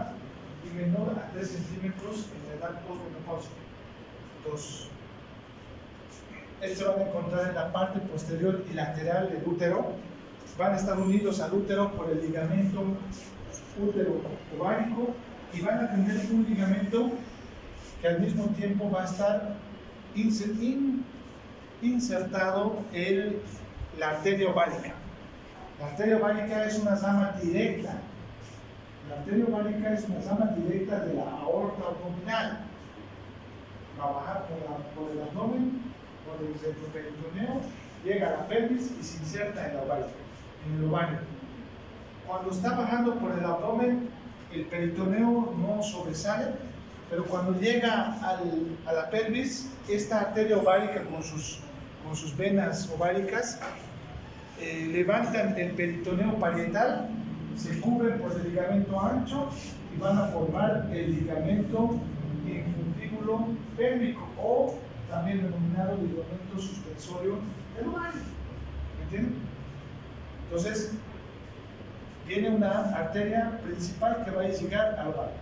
Speaker 1: y menor a 3 centímetros en la edad postmenopáusica. Estos se van a encontrar en la parte posterior y lateral del útero. Van a estar unidos al útero por el ligamento útero-ovárico y van a tener un ligamento que al mismo tiempo va a estar insertado en la arteria ovárica. La arteria ovárica es una rama directa. La arteria ovárica es una rama directa de la aorta abdominal. Va a bajar por el abdomen, por el retroperitoneo, llega a la pelvis y se inserta en el ovario. Cuando está bajando por el abdomen, el peritoneo no sobresale, pero cuando llega a la pelvis, esta arteria ovárica con sus venas ováricas levantan el peritoneo parietal, se cubren por el ligamento ancho y van a formar el ligamento infundíbulo pélvico o también denominado ligamento suspensorio del ovario. ¿Me entienden? Entonces, viene una arteria principal que va a llegar al ovario.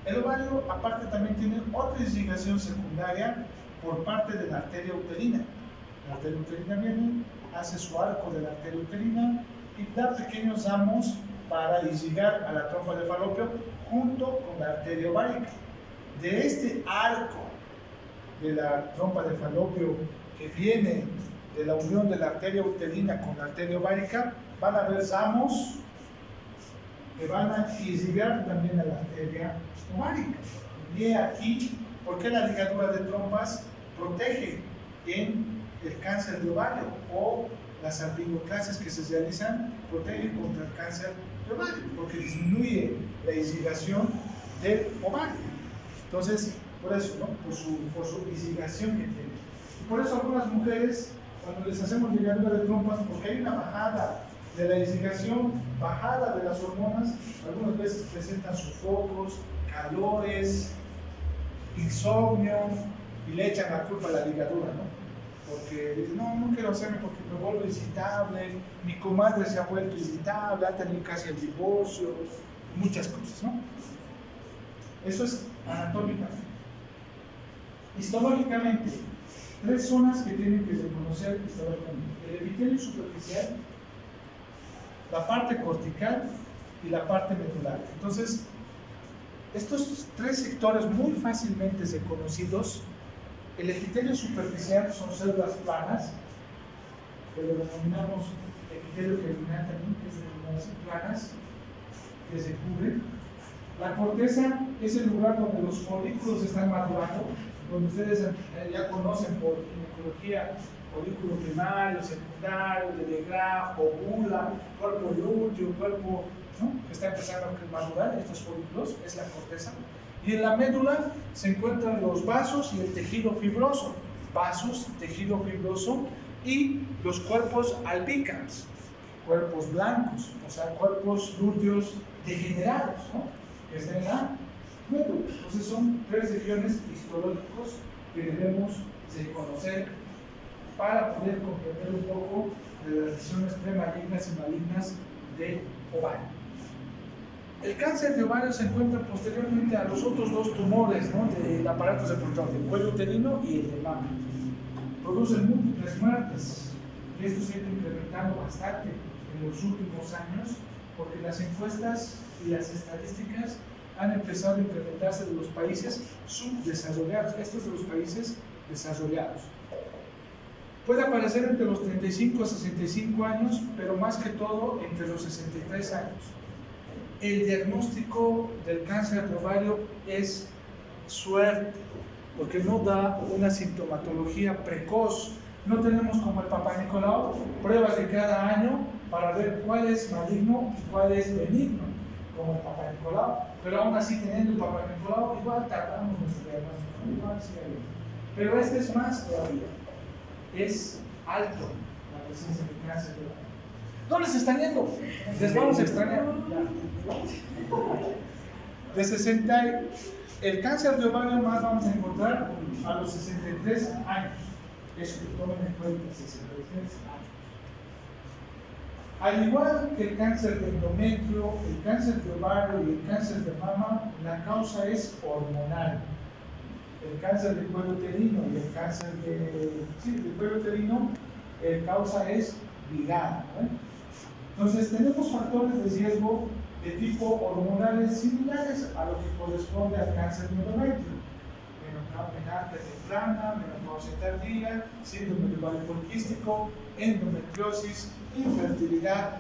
Speaker 1: El ovario, aparte, también tiene otra irrigación secundaria por parte de la arteria uterina. La arteria uterina viene, hace su arco de la arteria uterina y da pequeños amos para irrigar a la trompa de falopio junto con la arteria ovárica. De este arco de la trompa de falopio que viene de la unión de la arteria uterina con la arteria ovárica, van a haber amos que van a irrigar también a la arteria ovárica. Y aquí, ¿por qué la ligadura de trompas protege en el cáncer de ovario o las albinoclasias que se realizan protegen contra el cáncer de ovario? Porque disminuye la irrigación del ovario. Entonces, por eso, ¿no? Por su irrigación que tiene. Y por eso algunas mujeres, cuando les hacemos ligadura de trompas, porque hay una bajada de la irrigación, bajada de las hormonas, algunas veces presentan sofocos, calores, insomnio, y le echan la culpa a la ligadura, ¿no? Porque dicen, no quiero hacerme porque me vuelvo irritable, mi comadre se ha vuelto irritable, ha tenido casi el divorcio, muchas cosas, ¿no? Eso es anatómicamente. Histológicamente, tres zonas que tienen que reconocer histológicamente: el epitelio superficial, la parte cortical y la parte medular. Entonces, estos tres sectores muy fácilmente reconocidos. El epitelio superficial son células planas, que lo denominamos epitelio germinal también, que es de planas, que se cubren. La corteza es el lugar donde los folículos están madurando, donde ustedes ya conocen por ginecología, folículo primario, secundario, de Graf, ovula, cuerpo lúteo, cuerpo, ¿no?, que está empezando a madurar. Estos folículos es la corteza. Y en la médula se encuentran los vasos y el tejido fibroso. Vasos, tejido fibroso y los cuerpos albícanos, cuerpos blancos, o sea, cuerpos lúteos degenerados, ¿no?, que están en la médula. Entonces son tres regiones histológicos que debemos de conocer para poder comprender un poco de las lesiones premalignas y malignas de ovario. El cáncer de ovario se encuentra posteriormente a los otros dos tumores, ¿no?, del aparato reproductor, del cuello uterino y el de mama. Producen múltiples muertes y esto se ha ido incrementando bastante en los últimos años porque las encuestas y las estadísticas han empezado a incrementarse de los países subdesarrollados, estos de los países desarrollados. Puede aparecer entre los 35 a 65 años, pero más que todo entre los 63 años. El diagnóstico del cáncer de ovario es suerte, porque no da una sintomatología precoz. No tenemos como el Papá Nicolau pruebas de cada año para ver cuál es maligno y cuál es benigno, como el Papá Nicolau. Pero aún así, teniendo el Papá Nicolau, igual tardamos nuestro diagnóstico, igual sí hay. Pero este es más todavía, es alto la presencia de cáncer de ovario. ¿No les están yendo? Les vamos a extrañar. De 60, el cáncer de ovario más vamos a encontrar a los 63 años. Eso que tomen en cuenta, 63 años. Al igual que el cáncer de endometrio, el cáncer de ovario y el cáncer de mama, la causa es hormonal. El cáncer del cuello uterino y el cáncer del cuello uterino, la causa es ligada, ¿no? Entonces, tenemos factores de riesgo de tipo hormonales similares a lo que corresponde al cáncer de endometrio: menopausia temprana, menopausia tardía, síndrome de ovario poliquístico, endometriosis, infertilidad,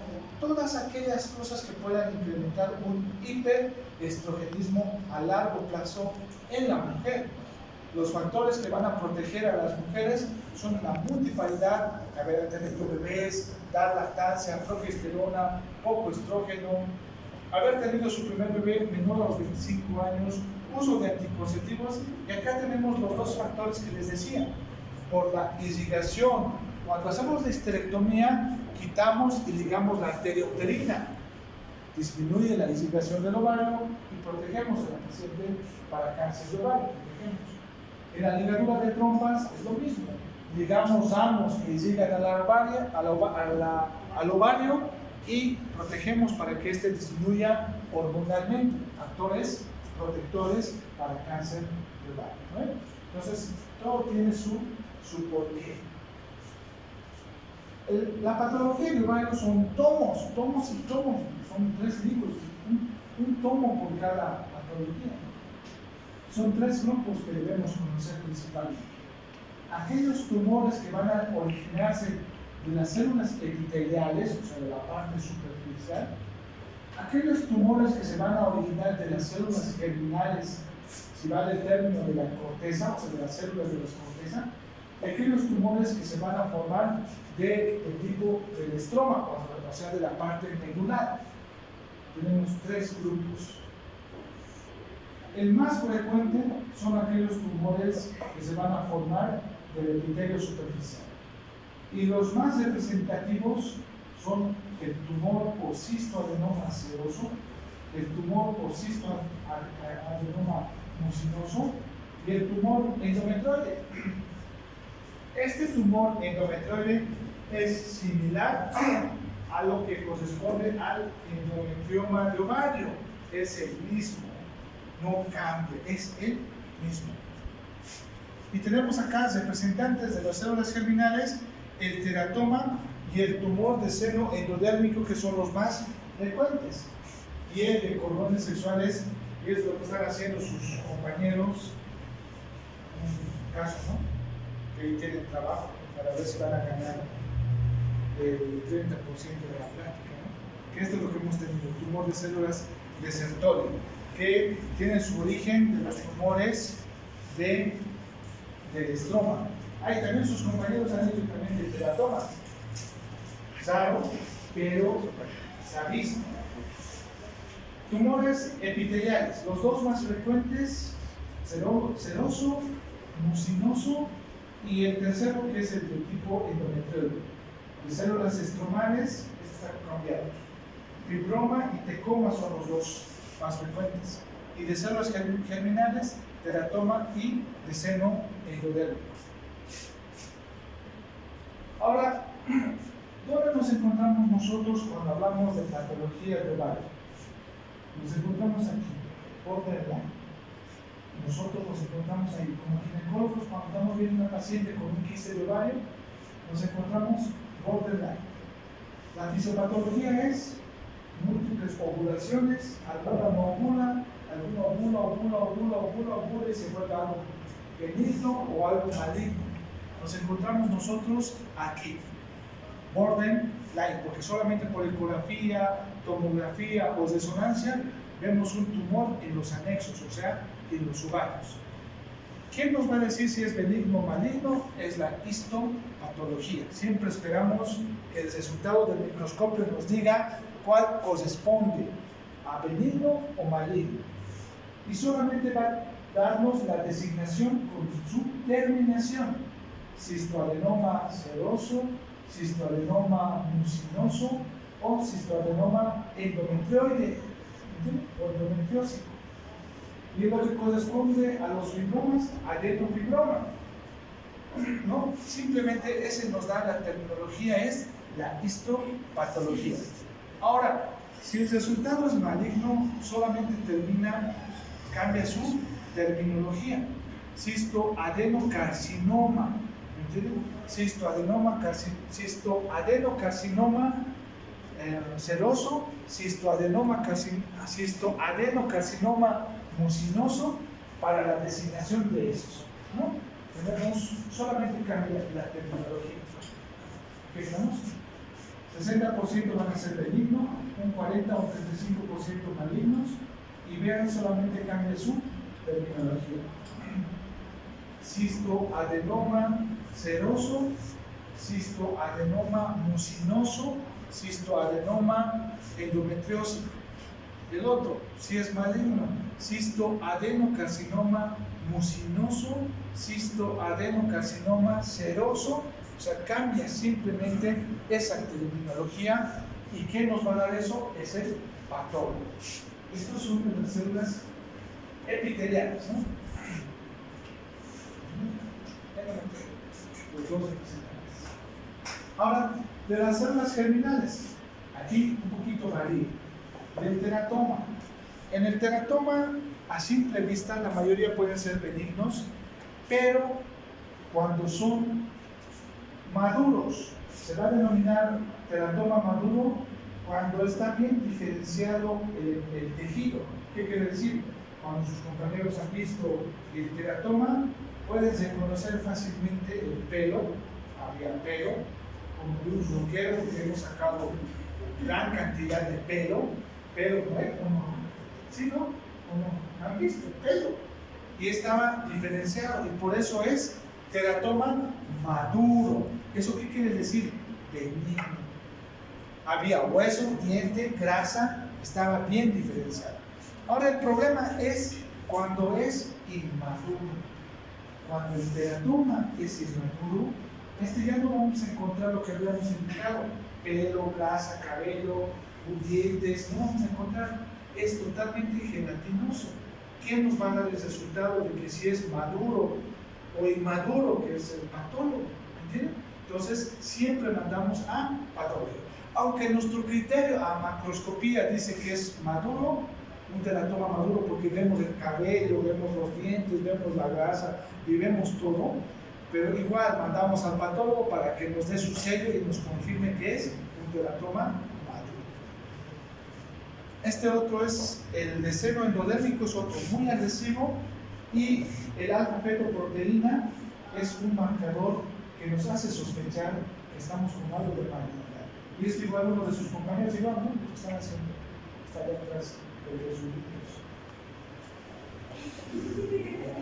Speaker 1: todas aquellas cosas que puedan incrementar un hiperestrogenismo a largo plazo en la mujer. Los factores que van a proteger a las mujeres son la multiparidad, haber tenido bebés, dar lactancia, progesterona, poco estrógeno, haber tenido su primer bebé menor a los 25 años, uso de anticonceptivos. Y acá tenemos los dos factores que les decía. Por la irrigación, cuando hacemos la histerectomía, quitamos y ligamos la arteria uterina, disminuye la irrigación del ovario y protegemos a la paciente para cáncer de ovario. En la ligadura de trompas es lo mismo. Ligamos amos que irrigan al ovario y protegemos para que éste disminuya hormonalmente. Factores protectores para cáncer de ovario, ¿no? Entonces, todo tiene su porqué. La patología del ovario son tomos y tomos, son 3 libros, un tomo por cada patología. Son 3 grupos que debemos conocer principalmente. Aquellos tumores que van a originarse de las células epiteliales, o sea, de la parte superficial. Aquellos tumores que se van a originar de las células germinales, si va del término de la corteza, o sea, de las células de la corteza. Aquellos tumores que se van a formar del tipo del estroma, o sea, de la parte medular. Tenemos 3 grupos. El más frecuente son aquellos tumores que se van a formar del epitelio superficial. Y los más representativos son el tumor por cistoadenoma seroso, el tumor por cistoadenoma mucinoso y el tumor endometrioide. Este tumor endometrioide es similar a lo que corresponde al endometrioma de ovario. Es el mismo, no cambia, es el mismo. Y tenemos acá representantes de las células germinales, el teratoma y el tumor de seno endodérmico, que son los más frecuentes. Y el de cordones sexuales es lo que están haciendo sus compañeros, en un caso, ¿no? Que tienen trabajo para ver si van a ganar el 30% de la plática, ¿no? Que esto es lo que hemos tenido, el tumor de células de Sertoli, que tienen su origen de los tumores del estroma. También sus compañeros han hecho también del teratoma. Raro, pero sabísimo. Tumores epiteliales, los 2 más frecuentes, seroso, mucinoso, y el tercero, que es el de tipo endometrioide. De células estromales, este está cambiado. Fibroma y tecoma son los 2 más frecuentes. Y de células germinales, teratoma y de seno endodérmico. Ahora, ¿dónde nos encontramos nosotros cuando hablamos de patología de ovario? Nos encontramos aquí, borderline. Nosotros nos encontramos ahí como ginecólogos cuando estamos viendo a una paciente con un quiste de ovario, nos encontramos borderline. La fisiopatología es múltiples ovulaciones, alguna no ovula, alguna ovula y se vuelve algo benigno o algo maligno. Nos encontramos nosotros aquí, borderline, porque solamente por ecografía, tomografía o resonancia vemos un tumor en los anexos, o sea, en los ovarios. ¿Quién nos va a decir si es benigno o maligno? Es la histopatología. Siempre esperamos que el resultado del microscopio nos diga cuál corresponde a benigno o maligno. Y solamente va a darnos la designación con su terminación. Cistoadenoma seroso, cistoadenoma mucinoso o cistoadenoma endometrioide o endometriósico. Y lo que corresponde a los fibromas, adenofibroma. ¿No? Simplemente ese nos da la terminología, es la histopatología. Ahora, si el resultado es maligno, solamente cambia su terminología. Cistoadenocarcinoma. Cistoadenocarcinoma seroso, cistoadenocarcinoma mucinoso, para la designación de esos, ¿no? Tenemos, solamente cambia la terminología. ¿Fijamos? 60% van a ser benignos, un 40 o 35% malignos, y vean, solamente cambia su terminología. Cistoadenoma seroso, cistoadenoma mucinoso, cistoadenoma endometriósico. El otro, si es maligno, cistoadenocarcinoma mucinoso, cistoadenocarcinoma seroso. O sea, cambia simplemente esa terminología. ¿Y qué nos va a dar eso? Es el patólogo. Estos son las células epiteliales, ¿no? Los 2 representantes. Ahora, de las células germinales, aquí un poquito varía. Del teratoma, En el teratoma, a simple vista, la mayoría pueden ser benignos, pero cuando son maduros, se va a denominar teratoma maduro cuando está bien diferenciado el tejido. ¿Qué quiere decir? Cuando sus compañeros han visto el teratoma, pueden reconocer fácilmente el pelo, había pelo, como de un roquero que hemos sacado gran cantidad de pelo nuevo, ¿sí, no? Como han visto, pelo. Y estaba diferenciado, y por eso es teratoma maduro. ¿Eso qué quiere decir? Benigno. Había hueso, diente, grasa, estaba bien diferenciado. Ahora el problema es cuando es inmaduro. Cuando el teratoma es inmaduro, ya no vamos a encontrar lo que habíamos indicado: pelo, grasa, cabello, dientes, no vamos a encontrar. Es totalmente gelatinoso. ¿Quién nos va a dar el resultado de que si es maduro o inmaduro, que es el patólogo? ¿Entienden? Entonces siempre mandamos a patólogo. Aunque nuestro criterio a macroscopía dice que es maduro, un teratoma maduro, porque vemos el cabello, vemos los dientes, vemos la grasa y vemos todo, pero igual mandamos al patólogo para que nos dé su sello y nos confirme que es un teratoma maduro. Este otro es el de seno endodérmico, es otro muy agresivo, y el alfa-fetoproteína es un marcador que nos hace sospechar que estamos con algo de malignidad. Y esto igual uno de sus compañeros, igual, ¿no? Lo están haciendo, está allá atrás de los resultados.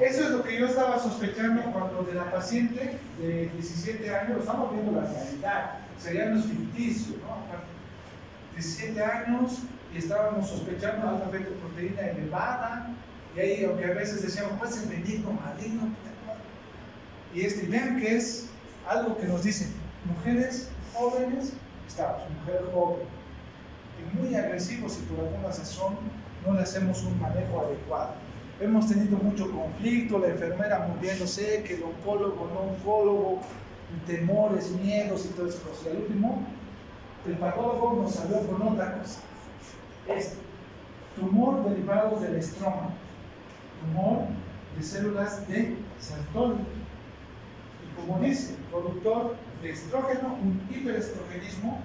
Speaker 1: Eso es lo que yo estaba sospechando cuando de la paciente de 17 años, estamos viendo la realidad, sería no es ficticio, ¿no? 17 años y estábamos sospechando alfa-fetoproteína elevada, y ahí, aunque a veces decíamos, pues es benigno, maligno, y vean que es algo que nos dicen, mujeres jóvenes, mujer joven, y muy agresivos, y por alguna razón no le hacemos un manejo adecuado. Hemos tenido mucho conflicto, la enfermera muriéndose, que el oncólogo, no oncólogo, temores, miedos y todo eso. Y al último, el patólogo nos salió con otra cosa. Es tumor derivado del estroma, tumor de células de Sertoli. Y como dice, productor de estrógeno, un hiperestrogenismo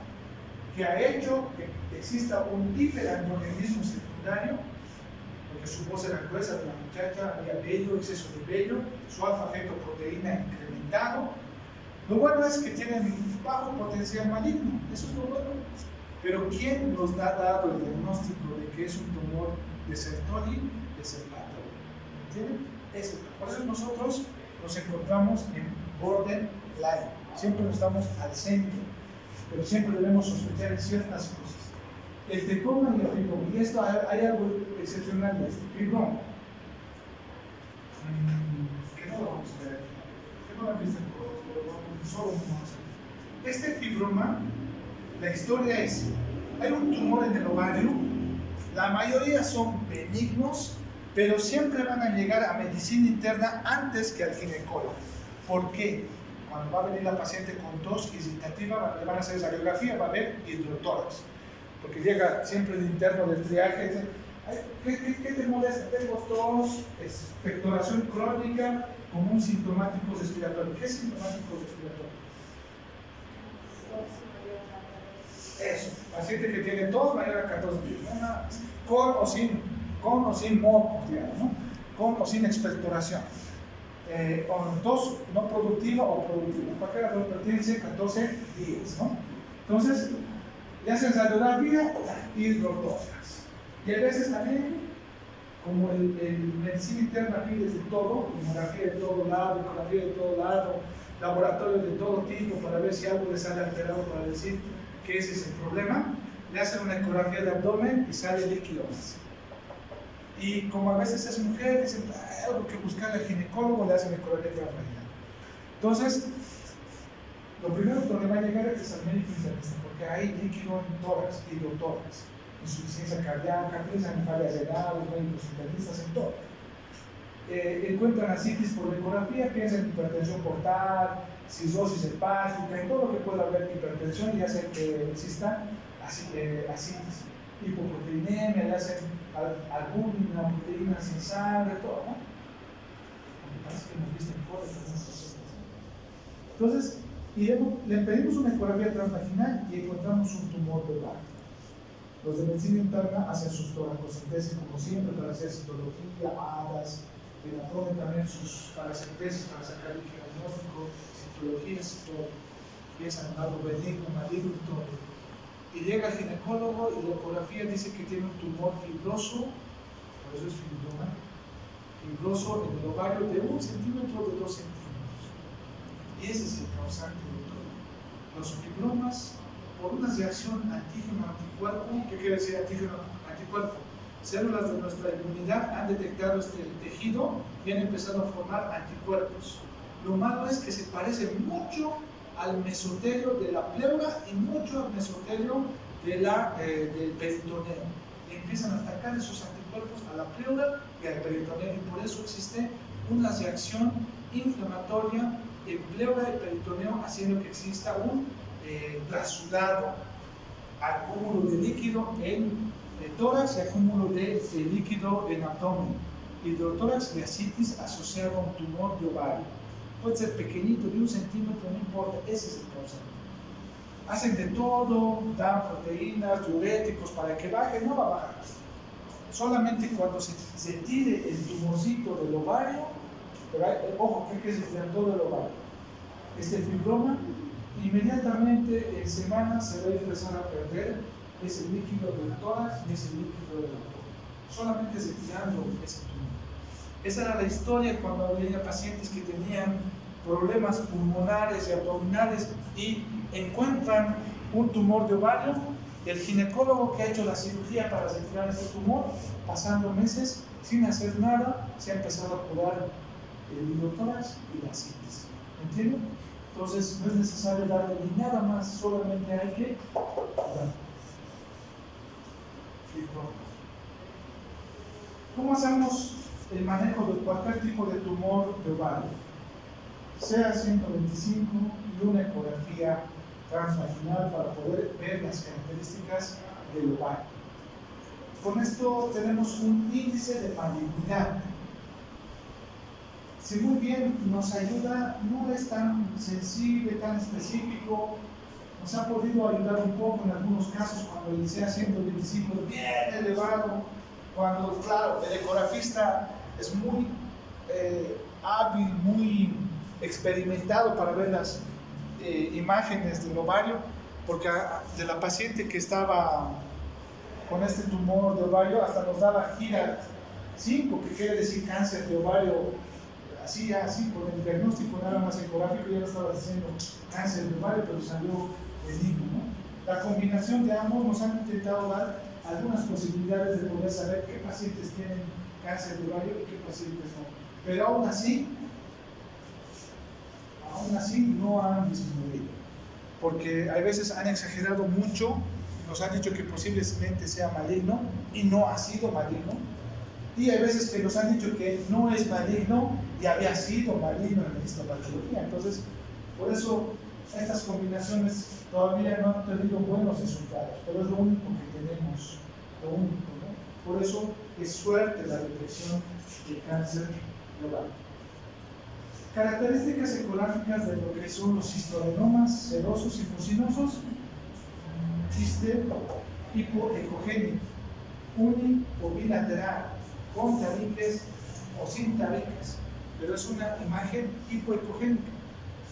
Speaker 1: que ha hecho que exista un hiperandrogenismo secundario, porque su voz era gruesa de la muchacha, había vello, exceso de vello, su alfa-fetoproteína incrementado. Lo bueno es que tienen bajo potencial maligno, eso es lo bueno. Pero ¿quién nos ha dado el diagnóstico de que es un tumor de Sertoli? Es el patólogo. ¿Entienden? Por eso nosotros nos encontramos en borderline. Siempre estamos al centro, pero siempre debemos sospechar en ciertas cosas. El tecoma y el fibroma, y esto hay algo excepcional de este fibroma, que no lo vamos a ver, que no lo han visto solo vamos a ver. Este fibroma, la historia es, hay un tumor en el ovario, la mayoría son benignos, pero siempre van a llegar a medicina interna antes que al ginecólogo. ¿Por qué? Cuando va a venir la paciente con tos irritativa, le van a hacer radiografía, va a haber hidrotórax. Porque llega siempre el interno del triaje, dice, ¿qué te molesta? Tengo tos, expectoración crónica, como un sintomático respiratorio. ¿Qué es sintomático respiratorio? Eso, paciente que tiene tos mayor a 14 días, no nada más. Con o sin mocos, digamos, ¿no? Con o sin expectoración. O tos no productiva o productiva. Cualquiera de los pertenece 14 días, ¿no? Entonces, le hacen radiografía y hidrotórax. Y a veces también, como el medicina interna pide de todo, tomografía de todo lado, ecografía de todo lado, laboratorio de todo tipo para ver si algo le sale alterado para decir que ese es el problema, le hacen una ecografía de abdomen y sale líquido más. Y como a veces es mujer, dicen, hay algo que buscar al ginecólogo, le hacen ecografía transvaginal. Entonces, lo primero que le va a llegar es al médico internista, porque hay líquido en tórax, hidrotórax, insuficiencia cardíaca, piensan en fallas renales, los médicos internistas, en todo. Encuentran ascitis por ecografía, piensan en hipertensión portal, cirrosis hepática, en todo lo que pueda haber hipertensión, y hacen que exista ascitis, hipoproteinemia, le hacen albúmina, proteínas sin sangre, todo, ¿no? Porque parece que nos visten cosas. Entonces, le pedimos una ecografía transvaginal y encontramos un tumor de ovario. Los de medicina interna hacen sus toracocentesis como siempre para hacer citología, ADAS, ponen también sus paracentesis para sacar líquido amniótico, citologías, todo. Piensan en algo benigno, maligno y todo. Y llega el ginecólogo y la ecografía dice que tiene un tumor fibroso, por eso es fibroma, fibroso en el ovario de 1 centímetro de 2 centímetros. Y ese es el causante de todo. Los fibromas, por una reacción antígeno-anticuerpo, ¿qué quiere decir antígeno-anticuerpo? Células de nuestra inmunidad han detectado este tejido y han empezado a formar anticuerpos. Lo malo es que se parece mucho al mesotelio de la pleura y mucho al mesotelio del peritoneo. Y empiezan a atacar esos anticuerpos a la pleura y al peritoneo, y por eso existe una reacción inflamatoria en pleura y peritoneo, haciendo que exista un trasudado, acúmulo de líquido en tórax y acúmulo de líquido en abdomen. Hidrotórax y ascitis asociado a un tumor de ovario. Puede ser pequeñito, de 1 centímetro, no importa, ese es el causante. Hacen de todo, dan proteínas, diuréticos para que baje, no va a bajar. Solamente cuando se tire el tumorcito del ovario, pero ojo, que es el todo el ovario, este fibroma, inmediatamente en semanas se va a empezar a perder ese líquido del tórax y ese líquido del abdomen. Solamente retirando ese tumor. Esa era la historia cuando había pacientes que tenían problemas pulmonares y abdominales y encuentran un tumor de ovario. El ginecólogo que ha hecho la cirugía para retirar ese tumor, pasando meses sin hacer nada, se ha empezado a curar el hidrotórax y la ascitis. ¿Entienden? Entonces no es necesario darle ni nada más, solamente hay que dar. ¿Cómo hacemos el manejo de cualquier tipo de tumor de ovario? Sea 125 y una ecografía transvaginal para poder ver las características del ovario. Con esto tenemos un índice de malignidad. Si muy bien nos ayuda, no es tan sensible, tan específico. Nos ha podido ayudar un poco en algunos casos cuando el sea 125 es bien elevado, cuando, claro, el ecografista es muy hábil, muy experimentado para ver las imágenes del ovario, porque de la paciente que estaba con este tumor de ovario hasta nos daba gira 5, que quiere decir cáncer de ovario. Así, con el diagnóstico nada más ecográfico ya lo estaba diciendo cáncer de ovario, pero salió benigno, ¿no? La combinación de ambos nos han intentado dar algunas posibilidades de poder saber qué pacientes tienen cáncer de ovario y qué pacientes no. Pero aún así no han disminuido, porque hay veces han exagerado mucho, nos han dicho que posiblemente sea maligno y no ha sido maligno. Y hay veces que nos han dicho que no es maligno y había sido maligno en la histopatología. Entonces, por eso estas combinaciones todavía no han tenido buenos resultados, pero es lo único que tenemos, lo único, ¿no? Por eso es suerte la detección de cáncer de ovario. Características ecográficas de lo que son los histodenomas serosos y mucinosos: quiste hipoecogénico, uni o bilateral, con tabiques o sin tabiques, pero es una imagen hipoecogénica.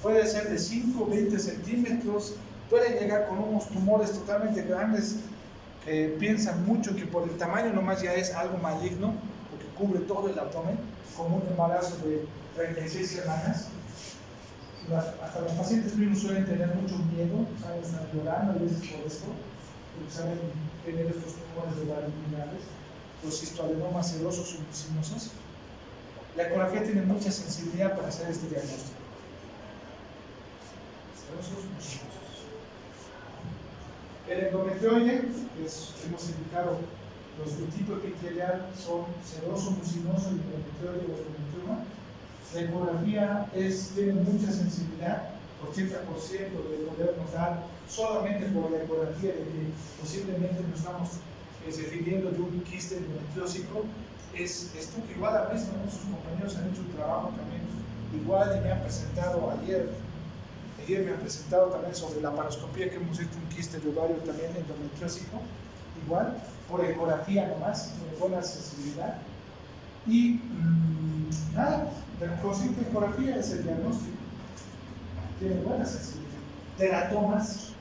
Speaker 1: Puede ser de 5 o 20 centímetros, puede llegar con unos tumores totalmente grandes que piensan mucho que por el tamaño nomás ya es algo maligno, porque cubre todo el abdomen, como un embarazo de 36 semanas. Hasta los pacientes mismos suelen tener mucho miedo, saben estar llorando a veces por esto, porque saben tener estos tumores de abdominales, los histodenomas serosos o mucinosos. La ecografía tiene mucha sensibilidad para hacer este diagnóstico. Serosos, mucinosos. El endometrioide, que hemos indicado, los de tipo epitelial son seroso, mucinoso y endometrioide o endometrioma. La ecografía tiene mucha sensibilidad, 80% de podernos dar solamente por la ecografía de que posiblemente no estamos definiendo de un quiste endometriósico es esto, que igual a veces sus compañeros han hecho un trabajo también igual y me han presentado ayer me han presentado también sobre la paroscopía que hemos hecho un quiste de ovario también endometriósico, igual por ecografía nomás, de buena sensibilidad y nada, con simple ecografía es el diagnóstico, tiene buena sensibilidad. Teratomas,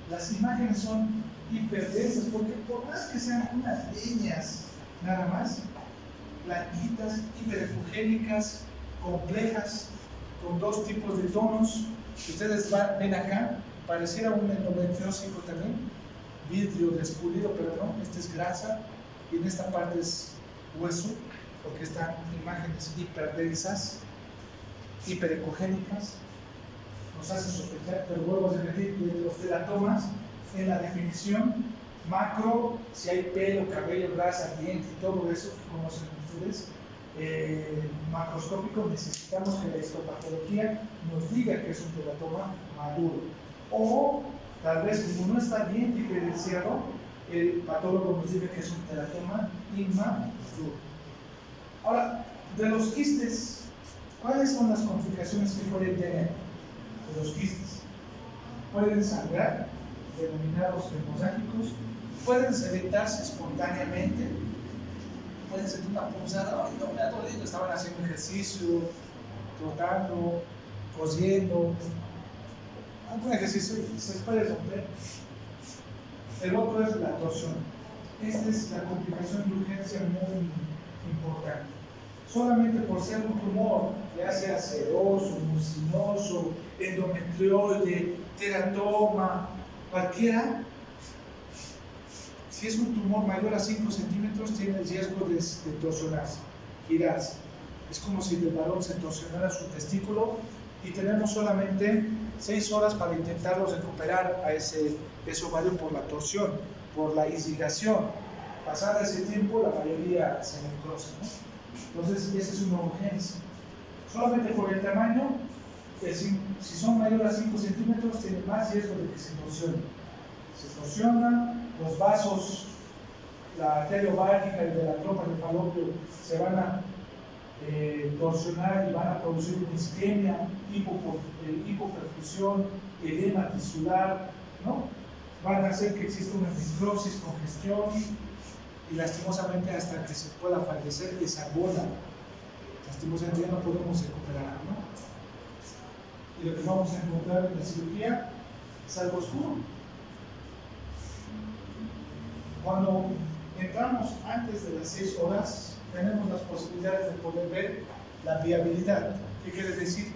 Speaker 1: las imágenes son hiperdensas porque por más que sean unas líneas nada más, blanquitas, hiperecogénicas, complejas, con dos tipos de tonos, que ustedes ven acá, pareciera un endometriósico también, vidrio despulido, pero no, esta es grasa y en esta parte es hueso, porque están imágenes hiperdensas, hiperecogénicas, nos hace sospechar, pero vuelvo a repetir que los teratomas en la definición macro, si hay pelo, cabello, grasa, diente y todo eso que conocen ustedes, macroscópico, necesitamos que la histopatología nos diga que es un teratoma maduro, o tal vez como no está bien diferenciado, el patólogo nos diga que es un teratoma inmaduro. Ahora, de los quistes, ¿cuáles son las complicaciones que pueden tener de los quistes? Pueden sangrar, denominados hemorrágicos, pueden sedimentarse espontáneamente, pueden sentir una punzada, ay, no me ha dolido, estaban haciendo ejercicio, trotando, cosiendo, algún ejercicio y se puede romper. El otro es la torsión. Esta es la complicación de urgencia muy importante. Solamente por ser un tumor, ya sea seroso, mucinoso, endometrioide, teratoma, cualquiera, si es un tumor mayor a 5 centímetros, tiene el riesgo de torsionarse, girarse. Es como si el varón se torsionara su testículo y tenemos solamente 6 horas para intentarlo recuperar a ese ovario por la torsión, por la irrigación. Pasado ese tiempo, la mayoría se necrosa, ¿no? Entonces, esa es una urgencia. Solamente por el tamaño, si son mayores a 5 centímetros, tiene más riesgo de que se torsione. Se torsiona, los vasos, la arteria ovárica y de la trompa de falopio se van a torsionar y van a producir una isquemia, hipoperfusión, edema tisular, ¿no? Van a hacer que exista una necrosis, congestión y lastimosamente hasta que se pueda fallecer esa bola. Lastimosamente ya no podemos recuperar, ¿no? Y lo que vamos a encontrar en la cirugía es algo oscuro. Cuando entramos antes de las 6 horas, tenemos las posibilidades de poder ver la viabilidad. ¿Qué quiere decir?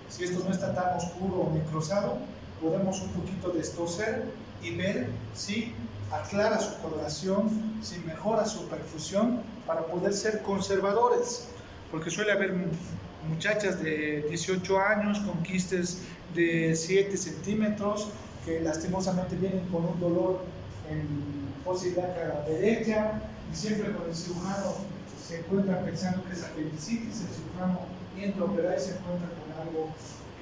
Speaker 1: Si esto no está tan oscuro o necrosado, podemos un poquito destorcer y ver si aclara su coloración, si mejora su perfusión, para poder ser conservadores. Porque suele haber muchachas de 18 años con quistes de 7 centímetros que lastimosamente vienen con un dolor en posibilidad derecha y siempre con el cirujano se encuentra pensando que es apendicitis, el cirujano entra a operar y se encuentra con algo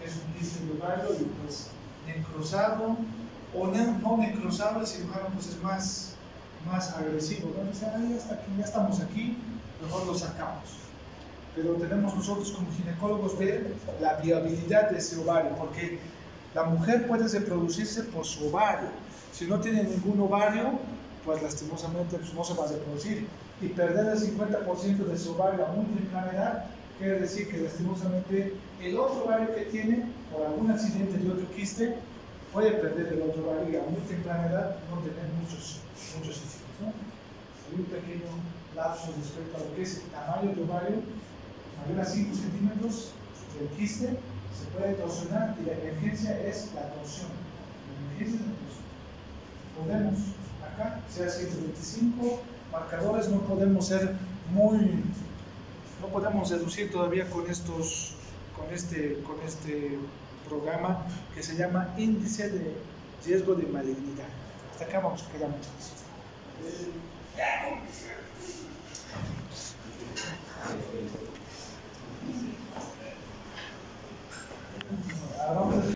Speaker 1: que es un quiste de ovario y pues necrosado o no necrosado, el cirujano pues es más agresivo, ¿no? Dice, ya estamos aquí, mejor lo sacamos. Pero tenemos nosotros como ginecólogos ver la viabilidad de ese ovario, porque la mujer puede reproducirse por su ovario. Si no tiene ningún ovario, pues lastimosamente pues no se va a reproducir. Y perder el 50% de su ovario a muy temprana edad quiere decir que lastimosamente el otro ovario que tiene, por algún accidente de otro quiste, puede perder el otro ovario y a muy temprana edad no tener muchos hijos, ¿no? Hay un pequeño lapso respecto a lo que es el tamaño de ovario, mayor a 5 centímetros del quiste, se puede torsionar y la emergencia es la torsión. La emergencia es la torsión. Podemos, acá, sea 125, marcadores no podemos no podemos reducir todavía con este programa que se llama índice de riesgo de malignidad. Hasta acá vamos a quedar, muchachos.